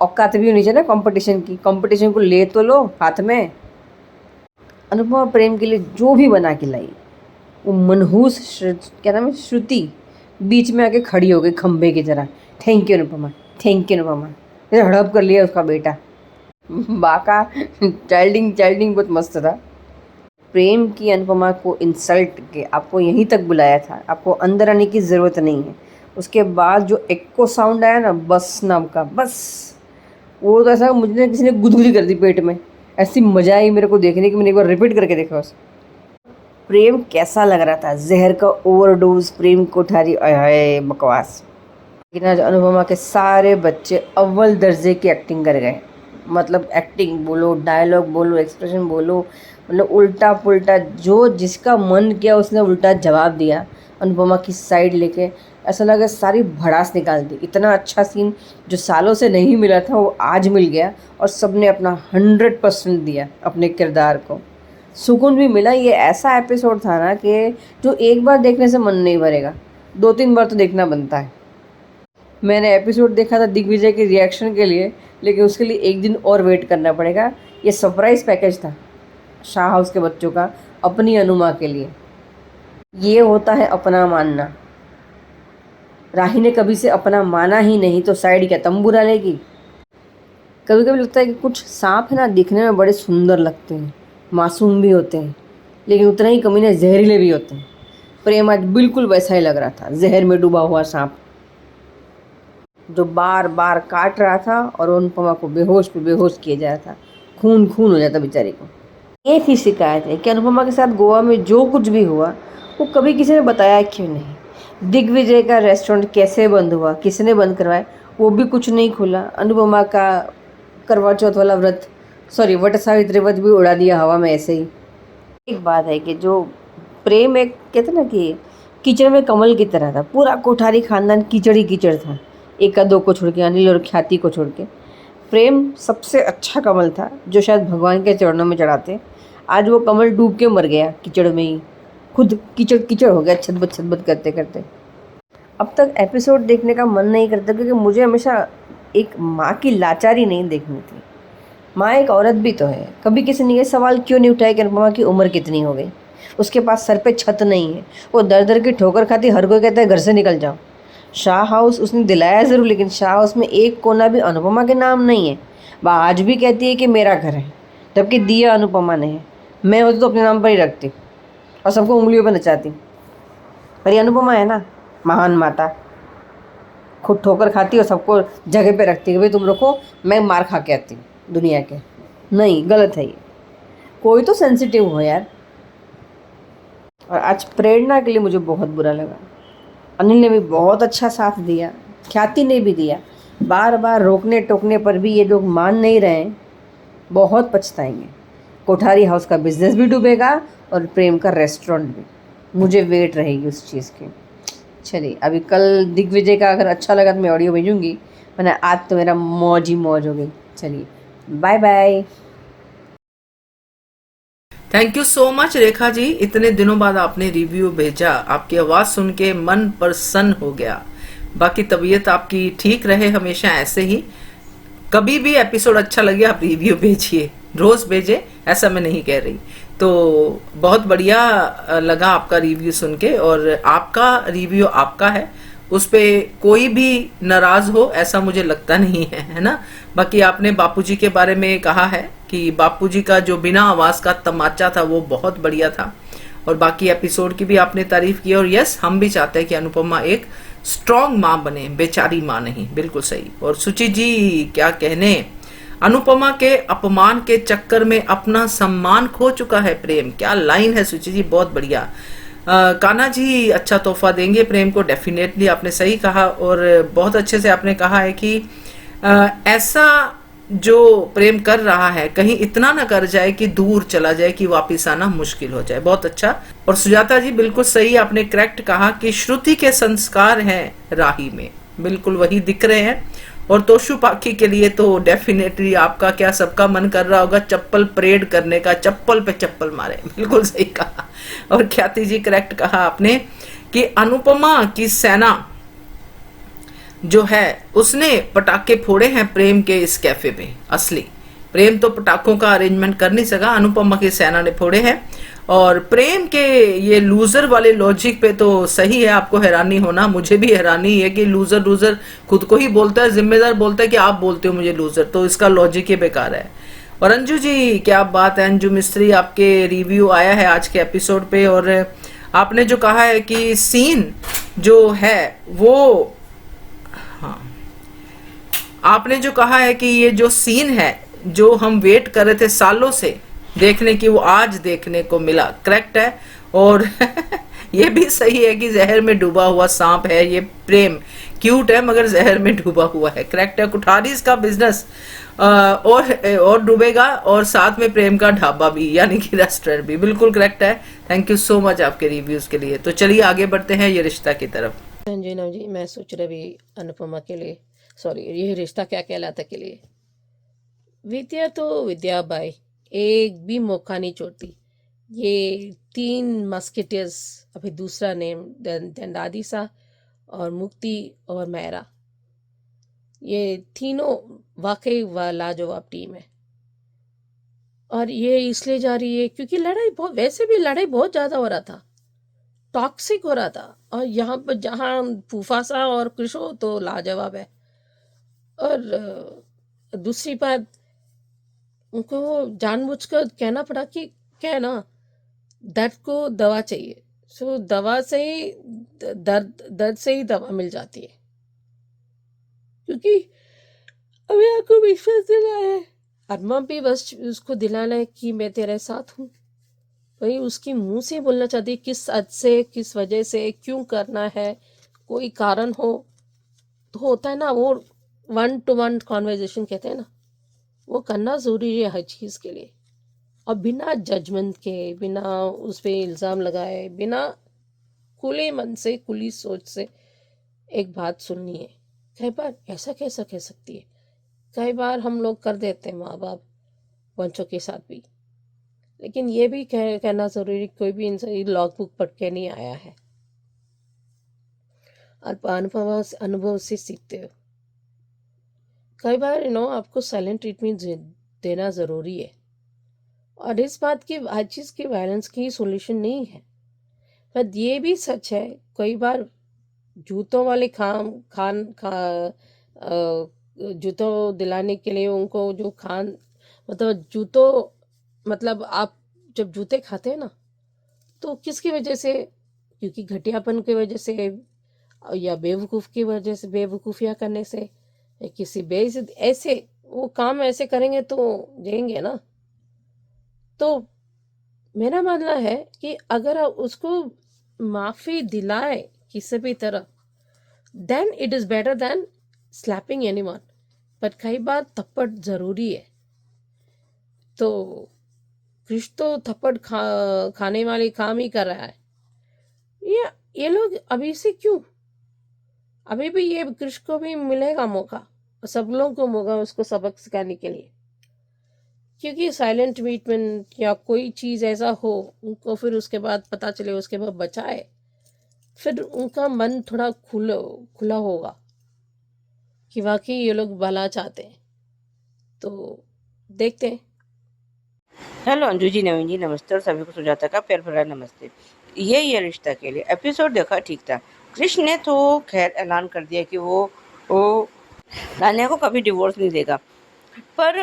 F: औकात भी होनी चाहिए ना कंपटीशन की। कंपटीशन को ले तो लो हाथ में। अनुपमा प्रेम के लिए जो भी बना के लाई, वो मनहूस क्या नाम है, श्रुति बीच में आके खड़ी हो गई खंबे की तरह। Thank you Anupama, thank you Anupama. हड़प कर लिया उसका बेटा। बाका चाइल्डिंग बहुत मस्त था। प्रेम की अनुपमा को इंसल्ट के आपको यहीं तक बुलाया था, आपको अंदर आने की ज़रूरत नहीं है। उसके बाद जो एक्को साउंड आया ना, बस नाम का, बस वो तो ऐसा मुझे किसी ने गुदगुदी कर दी पेट में। ऐसी मजा आई मेरे को देखने की, मैंने एक बार रिपीट करके देखा उसे। प्रेम कैसा लग रहा था, जहर का ओवरडोज प्रेम कोठारी, आय बकवास। लेकिन आज अनुपमा के सारे बच्चे अव्वल दर्जे की एक्टिंग कर गए। मतलब एक्टिंग बोलो, डायलॉग बोलो, एक्सप्रेशन बोलो, मतलब उल्टा पुल्टा जो जिसका मन किया उसने उल्टा जवाब दिया अनुपमा की साइड लेके। ऐसा लगा सारी भड़ास निकाल दी। इतना अच्छा सीन जो सालों से नहीं मिला था वो आज मिल गया और सबने अपना 100% दिया अपने किरदार को। सुकून भी मिला। ये ऐसा एपिसोड था ना कि जो एक बार देखने से मन नहीं भरेगा, 2-3 बार तो देखना बनता है। मैंने एपिसोड देखा था दिग्विजय के रिएक्शन के लिए, लेकिन उसके लिए एक दिन और वेट करना पड़ेगा। ये सरप्राइज़ पैकेज था शाह हाउस के बच्चों का अपनी अनुमा के लिए। ये होता है अपना मानना। राही ने कभी से अपना माना ही नहीं तो साइड क्या तंबू डालेगी। कभी कभी लगता है कि कुछ सांप है ना, दिखने में बड़े सुंदर लगते हैं, मासूम भी होते हैं, लेकिन उतना ही कमीने जहरीले भी होते हैं। प्रेम आज बिल्कुल वैसा ही लग रहा था, जहर में डूबा हुआ सांप जो बार बार काट रहा था और अनुपमा को बेहोश पे बेहोश किया जा रहा था। खून खून हो जाता बेचारी को। एक ही शिकायत है कि अनुपमा के साथ गोवा में जो कुछ भी हुआ वो कभी किसी ने बताया क्यों नहीं। दिग्विजय का रेस्टोरेंट कैसे बंद हुआ, किसने बंद करवाया, वो भी कुछ नहीं खुला। अनुपमा का करवा चौथ वाला व्रत, सॉरी वट सावित्री व्रत भी उड़ा दिया हवा में ऐसे ही। एक बात है कि जो प्रेम एक कहते ना कि कीचड़ में कमल की तरह था। पूरा कोठारी खानदान कीचड़ ही कीचड़ था, एक का दो को छोड़ के, अनिल और ख्याति को छोड़ के। प्रेम सबसे अच्छा कमल था जो शायद भगवान के चरणों में चढ़ाते। आज वो कमल डूब के मर गया कीचड़ में ही, खुद कीचड़ कीचड़ हो गया छतबत करते करते। अब तक एपिसोड देखने का मन नहीं करता क्योंकि मुझे हमेशा एक माँ की लाचारी नहीं देखनी थी। माँ एक औरत भी तो है। कभी किसी ने ये सवाल क्यों नहीं उठाया कि अनुपमा की उम्र कितनी हो गई, उसके पास सर पे छत नहीं है, वो दर दर की ठोकर खाती, हर कोई कहता है घर से निकल जाओ। शाह हाउस उसने दिलाया ज़रूर, लेकिन शाह हाउस में एक कोना भी अनुपमा के नाम नहीं है। वह आज भी कहती है कि मेरा घर है, जबकि दिया अनुपमा ने है। मैं होती तो अपने नाम पर ही रखती और सबको उंगलियों पर नचाती। पर ये अनुपमा है ना, महान माता, खुद ठोकर खाती और सबको जगह पे रखती है। भाई तुम रखो, मैं मार खा के आती हूँ दुनिया के। नहीं, गलत है ये। कोई तो सेंसिटिव हो यार। और आज प्रेरणा के लिए मुझे बहुत बुरा लगा। अनिल ने भी बहुत अच्छा साथ दिया, ख्याति ने भी दिया। बार बार रोकने टोकने पर भी ये लोग मान नहीं रहे, बहुत पछताएंगे। कोठारी हाउस का बिजनेस भी डूबेगा और प्रेम का रेस्टोरेंट भी। मुझे वेट रहेगी उस चीज़ की। चलिए, अभी कल दिग्विजय का अगर अच्छा लगा तो मैं ऑडियो भेजूँगी, वरना आज तो मेरा मौज ही मौज हो गई। चलिए, bye bye.
A: Thank you so much Rekha ji, इतने दिनों बाद आपने रिव्यू भेजा। आपकी आवाज सुन के मन प्रसन्न हो गया। बाकी तबीयत आपकी ठीक रहे हमेशा ऐसे ही। कभी भी एपिसोड अच्छा लगे आप रिव्यू भेजिए, रोज भेजे, ऐसा मैं नहीं कह रही। तो बहुत बढ़िया लगा आपका रिव्यू सुन के, और आपका रिव्यू आपका है, उस पे कोई भी नाराज हो ऐसा मुझे लगता नहीं है ना। बाकी आपने बापूजी के बारे में कहा है कि बापूजी का जो बिना आवाज का तमाचा था वो बहुत बढ़िया था, और बाकी एपिसोड की भी आपने तारीफ की। और यस, हम भी चाहते हैं कि अनुपमा एक स्ट्रॉन्ग माँ बने, बेचारी माँ नहीं। बिल्कुल सही। और सुचि जी क्या कहने, अनुपमा के अपमान के चक्कर में अपना सम्मान खो चुका है प्रेम। क्या लाइन है सुचि जी, बहुत बढ़िया। कान्हा जी अच्छा तोहफा देंगे प्रेम को, डेफिनेटली आपने सही कहा, और बहुत अच्छे से आपने कहा है कि ऐसा जो प्रेम कर रहा है कहीं इतना ना कर जाए कि दूर चला जाए, कि वापिस आना मुश्किल हो जाए। बहुत अच्छा। और सुजाता जी बिल्कुल सही आपने करेक्ट कहा कि श्रुति के संस्कार हैं राही में, बिल्कुल वही दिख रहे हैं। और तोशु पाखी के लिए तो डेफिनेटली आपका क्या सबका मन कर रहा होगा चप्पल परेड करने का, चप्पल पे चप्पल मारे, बिल्कुल सही कहा। और ख्याति जी करेक्ट कहा आपने कि अनुपमा की सेना जो है उसने पटाखे फोड़े हैं प्रेम के इस कैफे पे। असली प्रेम तो पटाखों का अरेंजमेंट कर नहीं सका, अनुपमा की सेना ने फोड़े हैं। और प्रेम के ये लूजर वाले लॉजिक पे तो सही है आपको हैरानी होना, मुझे भी हैरानी है कि लूजर लूजर खुद को ही बोलता है, जिम्मेदार बोलता है कि आप बोलते हो मुझे लूजर, तो इसका लॉजिक ही बेकार है। और अंजू जी क्या बात है, अंजू मिस्त्री आपके रिव्यू आया है आज के एपिसोड पे, और आपने जो कहा है कि सीन जो है वो, हाँ, आपने जो कहा है कि ये जो सीन है जो हम वेट कर रहे थे सालों से देखने की, वो आज देखने को मिला, करेक्ट है। और ये भी सही है कि जहर में डूबा हुआ सांप है ये प्रेम, क्यूट है मगर जहर में डूबा हुआ है, करेक्ट है। कुठारीज का बिजनेस और डूबेगा, और साथ में प्रेम का ढाबा भी, यानी कि रेस्टोरेंट भी, बिल्कुल करेक्ट है। थैंक यू सो मच आपके रिव्यूज के लिए। तो चलिए आगे बढ़ते हैं ये रिश्ता की तरफ।
C: संजीना जी, मैं सोच रही अनुपमा के लिए, सॉरी, ये रिश्ता क्या कहलाता के लिए। विद्या तो विद्या बाई एक भी मौका नहीं छोड़ती। ये 3 मस्केटियर्स, अभी दूसरा नेम दंडादिसा और मुक्ति और मैरा, ये तीनों वाकई लाजवाब टीम है। और ये इसलिए जा रही है क्योंकि लड़ाई बहुत, वैसे भी लड़ाई बहुत ज़्यादा हो रहा था, टॉक्सिक हो रहा था। और यहाँ पर जहाँ फूफासा और कृषो तो लाजवाब है। और दूसरी बात, उनको जानबूझकर कहना पड़ा कि क्या ना, दर्द को दवा चाहिए, सो दवा से ही दर्द से ही दवा मिल जाती है। क्योंकि अभी आपको विश्वास दिलाया है, अरमा भी बस उसको दिलाना है कि मैं तेरे साथ हूँ। वही उसकी मुंह से बोलना चाहती है, किस हद से, किस वजह से, क्यों करना है, कोई कारण हो तो होता है ना, वो 1-to-1 कॉन्वर्जेशन कहते हैं ना, वो करना ज़रूरी है हर चीज़ के लिए। और बिना जजमेंट के, बिना उस पर इल्ज़ाम लगाए, बिना खुले मन से, खुली सोच से एक बात सुननी है। कई बार ऐसा कैसा कह सकती है, कई बार हम लोग कर देते हैं माँ बाप बच्चों के साथ भी, लेकिन ये भी कहना ज़रूरी, कोई भी इंसान लॉग बुक पढ़ के नहीं आया है। अनुभव से सीखते हो। कई बार आपको साइलेंट ट्रीटमेंट देना ज़रूरी है। और इस बात की, हर चीज़ की वायलेंस की सॉल्यूशन नहीं है, पर ये भी सच है कई बार जूतों वाले जूतों दिलाने के लिए उनको जो मतलब जूतों, मतलब आप जब जूते खाते हैं ना, तो किसकी वजह से, क्योंकि घटियापन की वजह से, या बेवकूफ़ की वजह से, बेवकूफ़ियाँ करने से, या किसी बेइज्जत, ऐसे वो काम ऐसे करेंगे तो जाएंगे ना। तो मेरा मानना है कि अगर आप उसको माफ़ी दिलाए किसी भी तरह, then it is better than slapping anyone. But कई बार थप्पड़ ज़रूरी है। तो कृष तो थप्पड़ खाने वाले काम ही कर रहा है। ये लोग अभी से क्यों, अभी भी ये कृष को भी मिलेगा मौका, सब लोगों को मौका उसको सबक सिखाने के लिए। क्योंकि साइलेंट ट्रीटमेंट या कोई चीज़ ऐसा हो उनको, फिर उसके बाद पता चले, उसके बाद बचाए, फिर उनका मन थोड़ा खुला होगा कि वाकई ये लोग भला चाहते हैं। तो देखते हैं।
D: हेलो अंजू जी, नवीन जी, नमस्ते, और सभी को सुजाता का प्यार भरा नमस्ते। ये रिश्ता के लिए एपिसोड देखा, ठीक था। कृष्ण ने तो खैर ऐलान कर दिया कि वो तान्या को कभी डिवोर्स नहीं देगा, पर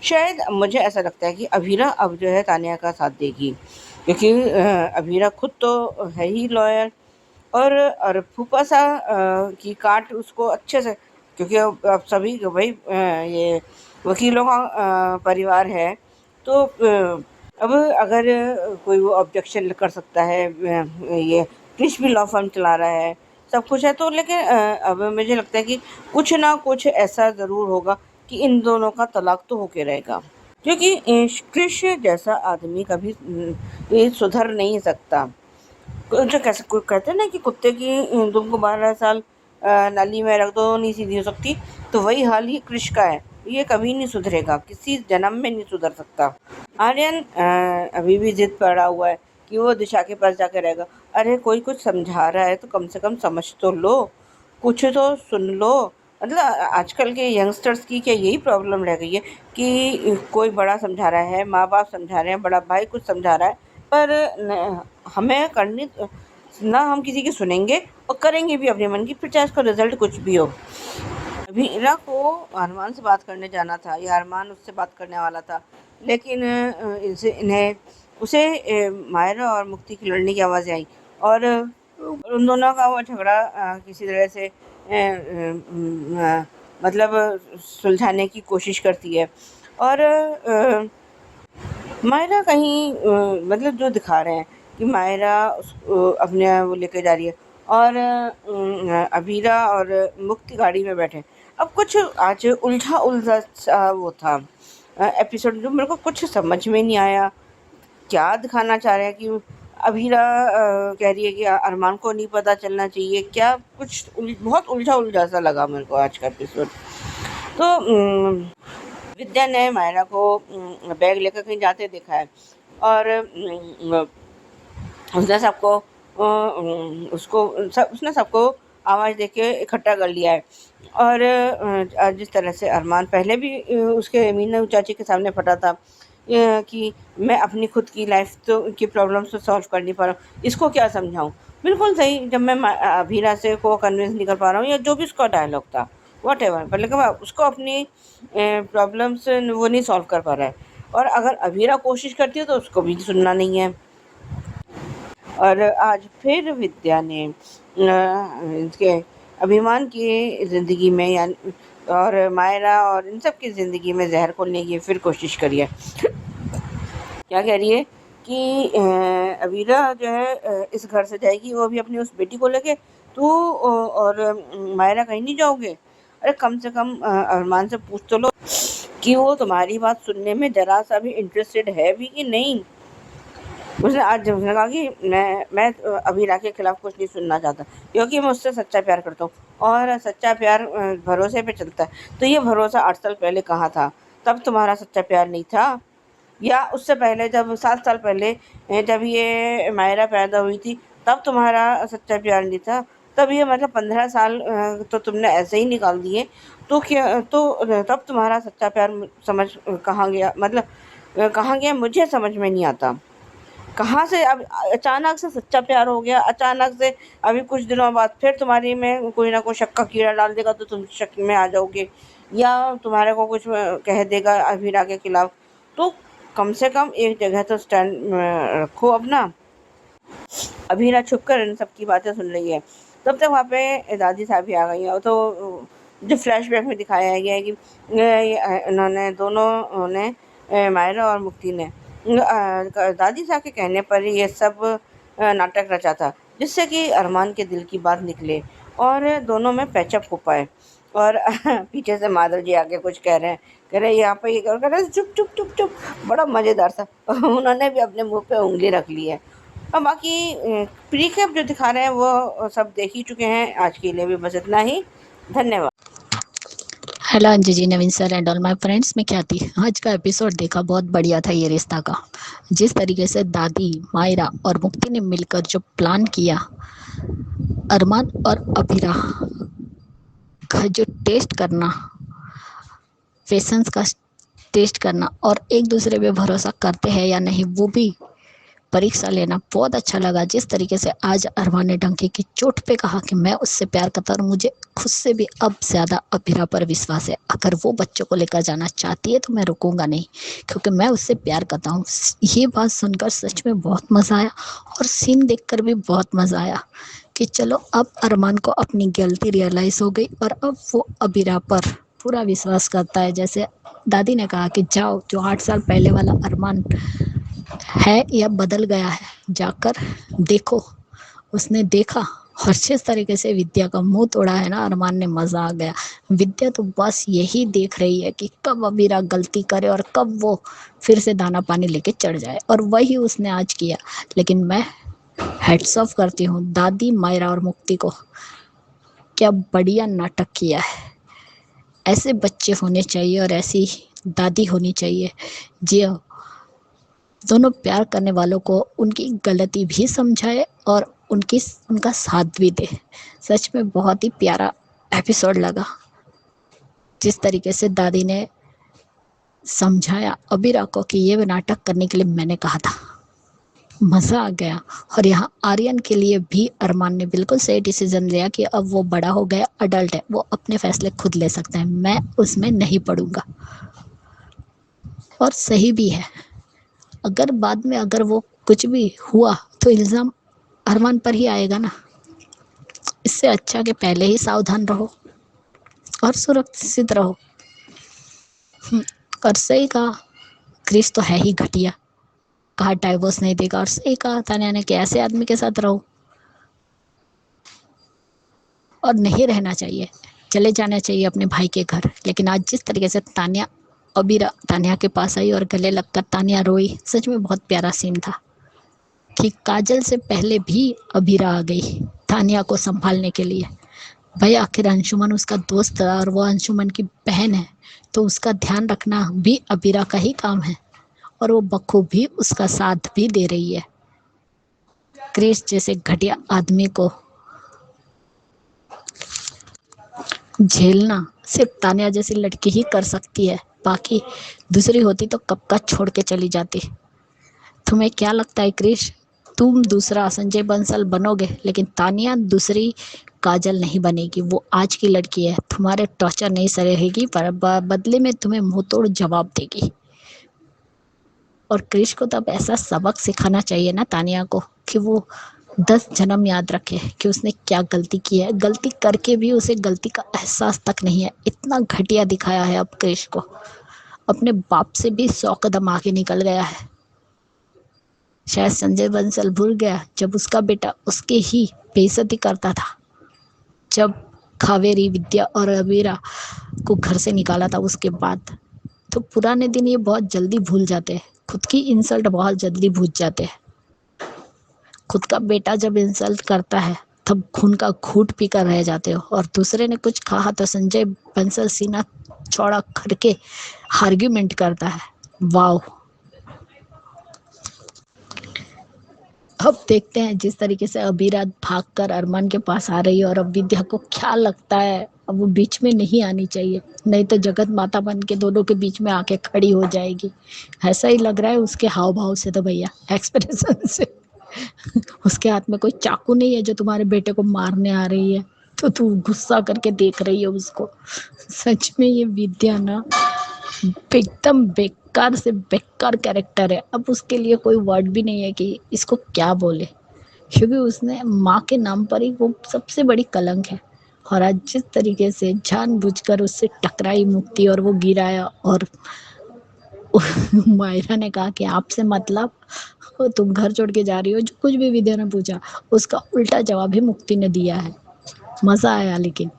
D: शायद मुझे ऐसा लगता है कि अभीरा अब जो है तान्या का साथ देगी, क्योंकि अभीरा खुद तो है ही लॉयर, और फूफा सा की काट उसको अच्छे से क्योंकि अब सभी भाई ये वकीलों का परिवार है, तो अब अगर कोई वो ऑब्जेक्शन कर सकता है, ये क्रिश भी लॉ फर्म चला रहा है, सब कुछ है, तो लेकिन अब मुझे लगता है कि कुछ ना कुछ ऐसा ज़रूर होगा कि इन दोनों का तलाक तो होके रहेगा, क्योंकि क्रिश जैसा आदमी कभी ये सुधर नहीं सकता। जो कैसे कोई कहते हैं ना कि कुत्ते की दुम को 12 साल नाली में रख दो नहीं सीधी हो सकती, तो वही हाल ही कृष का है। ये कभी नहीं सुधरेगा, किसी जन्म में नहीं सुधर सकता। आर्यन अभी भी जिद पड़ा हुआ है कि वो दिशा के पास जाकर रहेगा। अरे कोई कुछ समझा रहा है तो कम से कम समझ तो लो, कुछ तो सुन लो। मतलब आजकल के यंगस्टर्स की क्या यही प्रॉब्लम रह गई है कि कोई बड़ा समझा रहा है, माँ बाप समझा रहे हैं, बड़ा भाई कुछ समझा रहा है, पर हमें करनी ना, हम किसी की सुनेंगे और करेंगे भी अपने मन की, फिर चाहे उसका रिजल्ट कुछ भी हो। अभी इरा को अरमान से बात करने जाना था, या अरमान उससे बात करने वाला था, लेकिन उसे मायरा और मुक्ति की लड़ने की आवाज़ आई, और उन दोनों का वो झगड़ा किसी तरह से मतलब सुलझाने की कोशिश करती है। और मायरा कहीं मतलब जो दिखा रहे हैं कि मायरा अपने वो लेके जा रही है, और अबीरा और मुक्ति गाड़ी में बैठे। अब कुछ आज उलझा सा वो था एपिसोड, जो मेरे को कुछ समझ में नहीं आया। क्या दिखाना चाह रहे हैं कि अबीरा कह रही है कि अरमान को नहीं पता चलना चाहिए, क्या कुछ बहुत उलझा सा लगा मेरे को आज का एपिसोड। तो विद्या ने मायरा को बैग लेकर कहीं जाते देखा है, और उसने सबको आवाज़ देके इकट्ठा कर लिया है। और जिस तरह से अरमान पहले भी उसके मीनू चाची के सामने फटा था कि मैं अपनी खुद की लाइफ तो की प्रॉब्लम्स तो सॉल्व कर नहीं पा रहा हूँ, इसको क्या समझाऊँ। बिल्कुल सही, जब मैं अभीरा से को कन्विंस नहीं कर पा रहा हूँ, या जो भी उसका डायलॉग था व्हाटएवर, पर लेकिन उसको अपनी प्रॉब्लम्स वो नहीं सॉल्व कर पा रहा है, और अगर अभीरा कोशिश करती है तो उसको भी सुनना नहीं है। और आज फिर विद्या ने इसके अभिमान की ज़िंदगी में और मायरा और इन सब की ज़िंदगी में जहर घोलने की फिर कोशिश करी है। क्या कह रही है कि अबीरा जो है इस घर से जाएगी, वो भी अपनी उस बेटी को लेके, तू और मायरा कहीं नहीं जाओगे। अरे कम से कम अरमान से पूछ तो लो कि वो तुम्हारी बात सुनने में ज़रा सा भी इंटरेस्टेड है भी कि नहीं। उसने आज उसने कहा कि मैं अबीरा के खिलाफ कुछ नहीं सुनना चाहता, क्योंकि मैं उससे सच्चा प्यार करता हूँ, और सच्चा प्यार भरोसे पे चलता है। तो ये भरोसा 8 साल पहले कहाँ था? तब तुम्हारा सच्चा प्यार नहीं था, या उससे पहले जब 7 साल पहले जब ये मायरा पैदा हुई थी तब तुम्हारा सच्चा प्यार नहीं था? तब ये मतलब 15 साल तो तुमने ऐसे ही निकाल दिए, तो क्या तो तब तुम्हारा सच्चा प्यार समझ कहाँ गया? मतलब कहाँ गया मुझे समझ में नहीं आता। कहाँ से अब अचानक से सच्चा प्यार हो गया, अचानक से अभी कुछ दिनों बाद फिर तुम्हारी में कोई ना कोई शक का कीड़ा डाल देगा तो तुम शक में आ जाओगे, या तुम्हारे को कुछ कह देगा अभीरा के खिलाफ। तो कम से कम एक जगह तो स्टैंड रखो अपना। अभीरा छुप कर इन सब की बातें सुन रही है, तब तक वहाँ पे दादी साहब भी आ गई हैं। तो जो फ्लैशबैक में दिखाया गया है कि इन्होंने दोनों ने मायरा और मुक्ति ने दादी साहब के कहने पर ये सब नाटक रचा था, जिससे कि अरमान के दिल की बात निकले और दोनों में पैचअप हो पाए। और पीछे से माधव जी आके कुछ कह रहे हैं, कह रहे यहाँ पे ये कर रहे, चुप चुप चुप चुप। बड़ा मज़ेदार सा उन्होंने भी अपने मुंह पे उंगली रख ली है। और बाकी प्रीकैप जो दिखा रहे हैं वो सब देख ही चुके हैं। आज के लिए भी बस इतना ही, धन्यवाद।
E: Hello Anju ji, Naveen sir and all my friends, मैं ख्याति। आज का एपिसोड देखा, बहुत बढ़िया था ये रिश्ता का। जिस तरीके से दादी, मायरा और मुक्ति ने मिलकर जो प्लान किया, अरमान और अबीरा का जो टेस्ट करना, पेशेंस का टेस्ट करना और एक दूसरे पे भरोसा करते हैं या नहीं वो भी परीक्षा लेना, बहुत अच्छा लगा। जिस तरीके से आज अरमान ने डंके की चोट पे कहा कि मैं उससे प्यार करता हूँ, मुझे खुद से भी अब ज़्यादा अबीरा पर विश्वास है। अगर वो बच्चों को लेकर जाना चाहती है तो मैं रुकूंगा नहीं, क्योंकि मैं उससे प्यार करता हूँ। ये बात सुनकर सच में बहुत मज़ा आया और सीन देखकर भी बहुत मज़ा आया, कि चलो अब अरमान को अपनी गलती रियलाइज हो गई और अब वो अबीरा पर पूरा विश्वास करता है। जैसे दादी ने कहा कि जाओ, जो 8 साल पहले वाला अरमान है या बदल गया है, जाकर देखो। उसने देखा और जिस तरीके से विद्या का मुंह तोड़ा है ना अरमान ने, मजा आ गया। विद्या तो बस यही देख रही है कि कब अबीरा गलती करे और कब वो फिर से दाना पानी लेके चढ़ जाए, और वही उसने आज किया। लेकिन मैं हेड्स ऑफ करती हूँ दादी, मायरा और मुक्ति को। क्या बढ़िया नाटक किया है। ऐसे बच्चे होने चाहिए और ऐसी दादी होनी चाहिए जो दोनों प्यार करने वालों को उनकी गलती भी समझाए और उनका साथ भी दे। सच में बहुत ही प्यारा एपिसोड लगा, जिस तरीके से दादी ने समझाया अबीरा को कि ये नाटक करने के लिए मैंने कहा था। मज़ा आ गया। और यहाँ आर्यन के लिए भी अरमान ने बिल्कुल सही डिसीजन लिया कि अब वो बड़ा हो गया, अडल्ट है, वो अपने फैसले खुद ले सकता है, मैं उसमें नहीं पड़ूंगा। और सही भी है। अगर बाद में अगर वो कुछ भी हुआ तो इल्ज़ाम अरमान पर ही आएगा ना। इससे अच्छा कि पहले ही सावधान रहो और सुरक्षित रहो। और सही कहा, क्रिस तो है ही घटिया, कहा डाइवोर्स नहीं देगा, और सही कहा तानिया ने कि ऐसे आदमी के साथ रहो और नहीं रहना चाहिए, चले जाना चाहिए अपने भाई के घर। लेकिन आज जिस तरीके से अबीरा तानिया के पास आई और गले लगकर तानिया रोई, सच में बहुत प्यारा सीन था कि काजल से पहले भी अबीरा आ गई तानिया को संभालने के लिए। भाई आखिर अंशुमन उसका दोस्त था और वो अंशुमन की बहन है, तो उसका ध्यान रखना भी अबीरा का ही काम है, और वो बखूबी उसका साथ भी दे रही है। क्रिस जैसे घटिया आदमी को झेलना सिर्फ तानिया जैसी लड़की ही कर सकती है, बाकी दूसरी होती तो कब का छोड़ के चली जाती। तुम्हें क्या लगता है क्रिश, तुम दूसरा संजय बंसल बनोगे, लेकिन तानिया दूसरी काजल नहीं बनेगी। वो आज की लड़की है, तुम्हारे टॉर्चर नहीं सहेगी, पर बदले में तुम्हें मुंह तोड़ जवाब देगी। और क्रिश को तब ऐसा सबक सिखाना चाहिए ना तानिया को कि वो 10 जन्म याद रखे कि उसने क्या गलती की है। गलती करके भी उसे गलती का एहसास तक नहीं है। इतना घटिया दिखाया है अब क्रिश को, अपने बाप से भी 100 कदम आगे निकल गया है। शायद संजय बंसल भूल गया जब उसका बेटा उसके ही बेइज्जती करता था, जब कावेरी, विद्या और अबीरा को घर से निकाला था उसके बाद। तो पुराने दिन ये बहुत जल्दी भूल जाते हैं, खुद की इंसल्ट बहुत जल्दी भूल जाते हैं। खुद का बेटा जब इंसल्ट करता है तब खून का घूंट पीकर रह जाते हो, और दूसरे ने कुछ कहा तो संजय बंसल सीना चौड़ा करके आर्ग्यूमेंट करता है। वाओ। अब देखते हैं जिस तरीके से अबीरा भागकर अरमान के पास आ रही है, और अब विद्या को क्या लगता है अब वो बीच में नहीं आनी चाहिए, नहीं तो जगत माता बन के दोनों के बीच में आके खड़ी हो जाएगी। ऐसा ही लग रहा है उसके हाव भाव से, तो भैया एक्सप्रेशन से उसके हाथ में कोई चाकू नहीं है जो तुम्हारे बेटे को मारने आ रही है, तो तू गुस्सा करके देख रही है उसको। सच में ये विद्या ना एकदम बेकार से बेकार कैरेक्टर है। अब उसके लिए कोई वर्ड भी नहीं है कि इसको क्या बोले, क्योंकि उसने माँ के नाम पर ही वो सबसे बड़ी कलंक है। और आज जिस तरीके से जानबूझकर उससे टकराई मुक्ति और वो गिराया, और मायरा ने कहा कि आपसे मतलब तुम घर छोड़ के जा रही हो, जो कुछ भी विद्या ने पूछा उसका उल्टा जवाब ही मुक्ति ने दिया है। मज़ा आया। लेकिन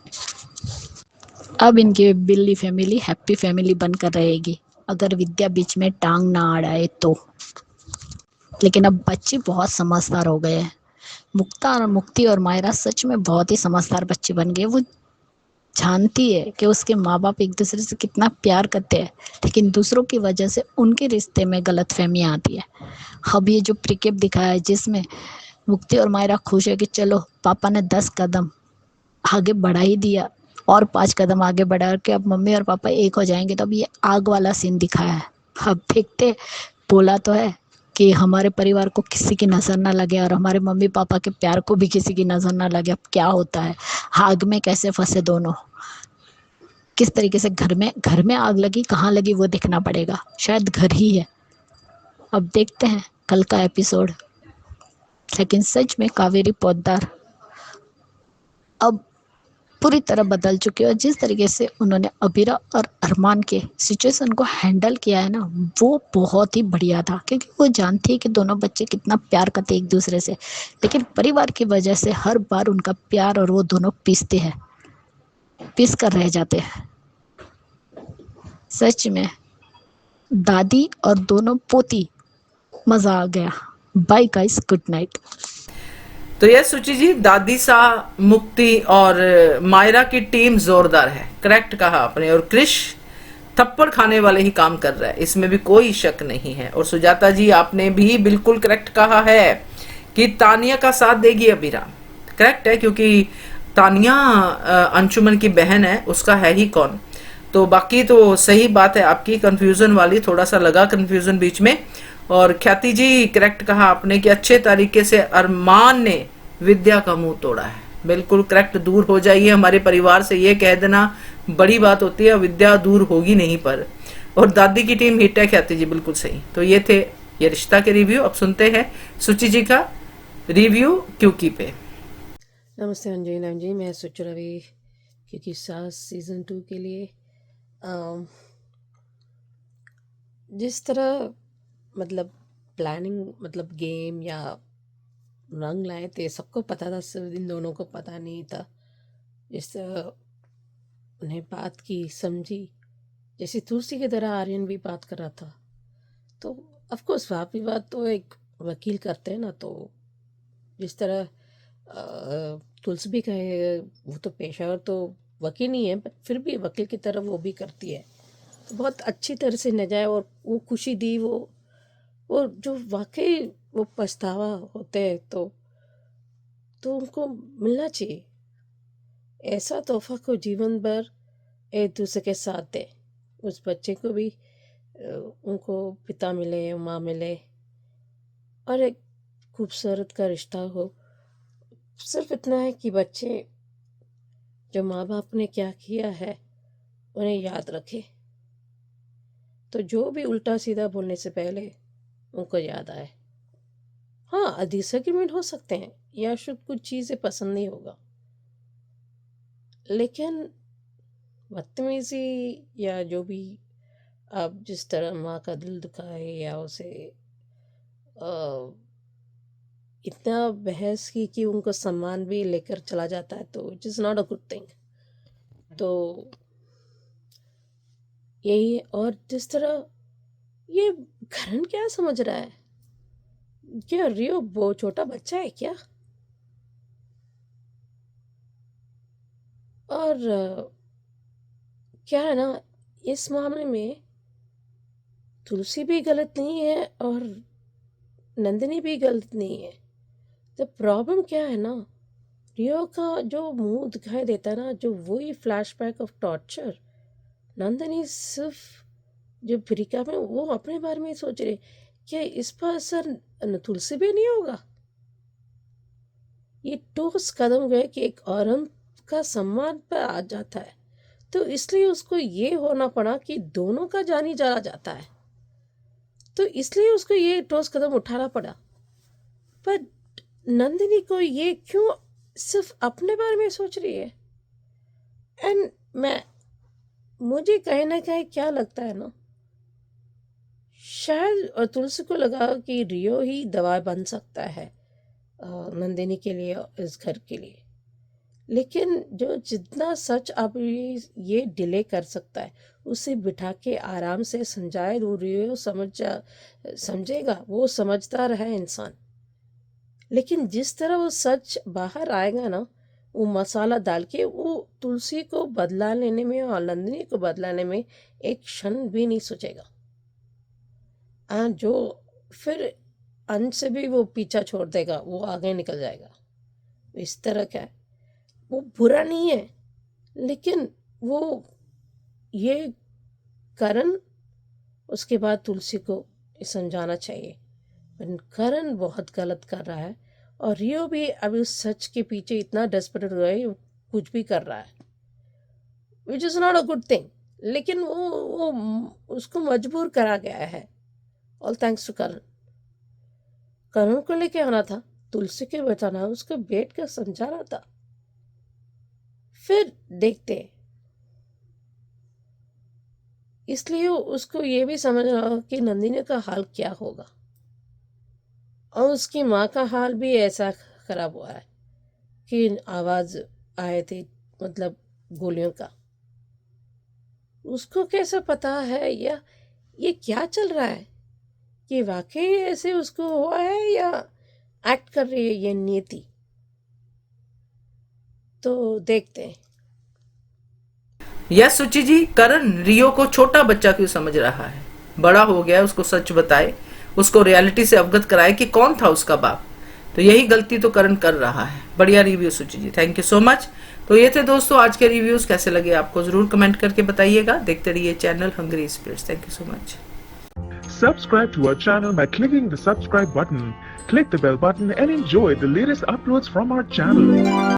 E: अब इनकी बिल्ली फैमिली हैप्पी फैमिली बनकर रहेगी, अगर विद्या बीच में टांग ना अड़ाए तो। लेकिन अब बच्चे बहुत समझदार हो गए हैं। मुक्ति और मायरा सच में बहुत ही समझदार बच्चे बन गए। वो जानती है कि उसके माँ बाप एक दूसरे से कितना प्यार करते हैं, लेकिन दूसरों की वजह से उनके रिश्ते में गलतफहमियाँ आती है। अब ये जो प्रीकेप दिखाया है जिसमें मुक्ति और मायरा खुश है कि चलो पापा ने 10 कदम आगे बढ़ा ही दिया, और 5 कदम आगे बढ़ा के अब मम्मी और पापा एक हो जाएंगे। तो अब ये आग वाला सीन दिखाया है। अब देखते, बोला तो है कि हमारे परिवार को किसी की नज़र ना लगे और हमारे मम्मी पापा के प्यार को भी किसी की नज़र ना लगे। अब क्या होता है, आग में कैसे फंसे दोनों, किस तरीके से घर में आग लगी, कहाँ लगी वो देखना पड़ेगा, शायद घर ही है। अब देखते हैं कल का एपिसोड। लेकिन सच में कावेरी पोद्दार अब पूरी तरह बदल चुकी है। और जिस तरीके से उन्होंने अबीरा और अरमान के सिचुएशन को हैंडल किया है ना, वो बहुत ही बढ़िया था, क्योंकि वो जानती है कि दोनों बच्चे कितना प्यार करते एक दूसरे से, लेकिन परिवार की वजह से हर बार उनका प्यार और वो दोनों पिस कर रह जाते हैं। सच में दादी और दोनों पोती, मजा आ गया। Bye guys, good night.
A: तो यह सुचि जी, दादी सा, मुक्ति और मायरा की टीम जोरदार है, करेक्ट कहा आपने। और क्रिश थप्पड़ खाने वाले ही काम कर रहा है, इसमें भी कोई शक नहीं है। और सुजाता जी, आपने भी बिल्कुल करेक्ट कहा है कि तानिया का साथ देगी अबीरा। करेक्ट है, क्योंकि तानिया अंशुमन की बहन है, उसका है ही कौन। तो बाकी तो सही बात है आपकी, कंफ्यूजन वाली थोड़ा सा लगा कंफ्यूजन बीच में। और ख्याति जी, करेक्ट कहा आपने कि अच्छे तरीके से अरमान ने विद्या का मुंह तोड़ा है। बिल्कुल करेक्ट, दूर हो जाइए हमारे परिवार से, ये कह देना बड़ी बात होती है, विद्या दूर होगी नहीं पर। और दादी की टीम हिट है, ख्याति जी बिल्कुल सही। तो ये थे ये रिश्ता के रिव्यू। अब सुनते हैं सुचि जी का रिव्यू क्यूकी पे।
C: नमस्ते अंजलि जी, मैं सुच रवि क्योंकि सास सीज़न 2 के लिए जिस तरह मतलब प्लानिंग, मतलब गेम या रंग लाए थे, सबको पता था, सिर्फ इन दोनों को पता नहीं था। जिस तरह उन्हें बात की, समझी, जैसे तुलसी की तरह आर्यन भी बात कर रहा था। तो ऑफकोर्स वाद विवाद तो एक वकील करते हैं ना, तो जिस तरह तुलसी भी कहे, वो तो पेशेवर तो वकील नहीं है, पर फिर भी वकील की तरह वो भी करती है, तो बहुत अच्छी तरह से न जाए। और वो खुशी दी, वो जो वाकई वो पछतावा होते हैं, तो उनको मिलना चाहिए ऐसा तोहफा को जीवन भर एक दूसरे के साथ दे। उस बच्चे को भी उनको पिता मिले, माँ मिले, और एक खूबसूरत का रिश्ता हो। सिर्फ इतना है कि बच्चे जो माँ बाप ने क्या किया है उन्हें याद रखे, तो जो भी उल्टा सीधा बोलने से पहले उनको याद आए। हाँ, डिसएग्रीमेंट हो सकते हैं या शायद कुछ चीज़ें पसंद नहीं होगा, लेकिन बदतमीजी या जो भी आप जिस तरह माँ का दिल दुखाए या उसे इतना बहस की कि उनको सम्मान भी लेकर चला जाता है, तो it is not a good thing. तो यही। और जिस तरह ये करण क्या समझ रहा है, क्या रियो वो छोटा बच्चा है क्या? और क्या है ना, इस मामले में तुलसी भी गलत नहीं है और नंदिनी भी गलत नहीं है। तो प्रॉब्लम क्या है ना, रियो का जो मुंह दिखाई देता है ना, जो वही फ्लैशबैक ऑफ टॉर्चर। नंदिनी सिर्फ जो प्रिका में वो अपने बारे में सोच रहे, क्या इस पर असर तुलसी भी नहीं होगा? ये ठोस कदम गए कि एक औरत का सम्मान पर आ जाता है, तो इसलिए उसको ये होना पड़ा कि दोनों का जानी चला जाता है, तो इसलिए उसको ये ठोस कदम उठाना पड़ा। पर नंदिनी को ये क्यों सिर्फ अपने बारे में सोच रही है? एंड मुझे कहीं ना कहीं क्या लगता है ना, शायद और तुलसी को लगा कि रियो ही दवा बन सकता है नंदिनी के लिए और इस घर के लिए। लेकिन जो जितना सच आप ये डिले कर सकता है, उसे बिठा के आराम से समझाए, वो रियो समझेगा, वो समझदार है इंसान। लेकिन जिस तरह वो सच बाहर आएगा ना, वो मसाला डाल के वो तुलसी को बदला लेने में और नंदिनी को बदलाने में एक क्षण भी नहीं सोचेगा। जो फिर अंत से भी वो पीछा छोड़ देगा, वो आगे निकल जाएगा। इस तरह का है, वो बुरा नहीं है, लेकिन वो ये करण उसके बाद तुलसी को समझाना चाहिए। पर करण बहुत गलत कर रहा है, और रियो भी अभी उस सच के पीछे इतना डेस्परेट हुआ है, कुछ भी कर रहा है, which is not a good thing. लेकिन वो उसको मजबूर करा गया है, ऑल थैंक्स टू करण। करण को लेके आना था, तुलसी के बताना, उसको बैठ कर समझाना था। फिर देखते हैं। इसलिए उसको ये भी समझ रहा हो कि नंदिनी का हाल क्या होगा, और उसकी माँ का हाल भी ऐसा खराब हुआ है कि आवाज आए थे, मतलब गोलियों का। उसको कैसे पता है, या ये क्या चल रहा है, कि वाकई ऐसे उसको हुआ है या एक्ट कर रही है ये नियति। तो देखते हैं।
A: यस सुचि जी, करण रियो को छोटा बच्चा क्यों समझ रहा है? बड़ा हो गया, उसको सच बताए, उसको रियलिटी से अवगत कराए कि कौन था उसका बाप। तो यही गलती तो करण कर रहा है। बढ़िया रिव्यू सुचि जी, थैंक यू सो मच। तो ये थे दोस्तों आज के रिव्यूज। कैसे लगे आपको जरूर कमेंट करके बताइएगा। देखते रहिए channel hungry spirits. Thank you so much.
G: Subscribe to our channel by clicking the subscribe button. Click the bell button and enjoy the latest uploads from our channel.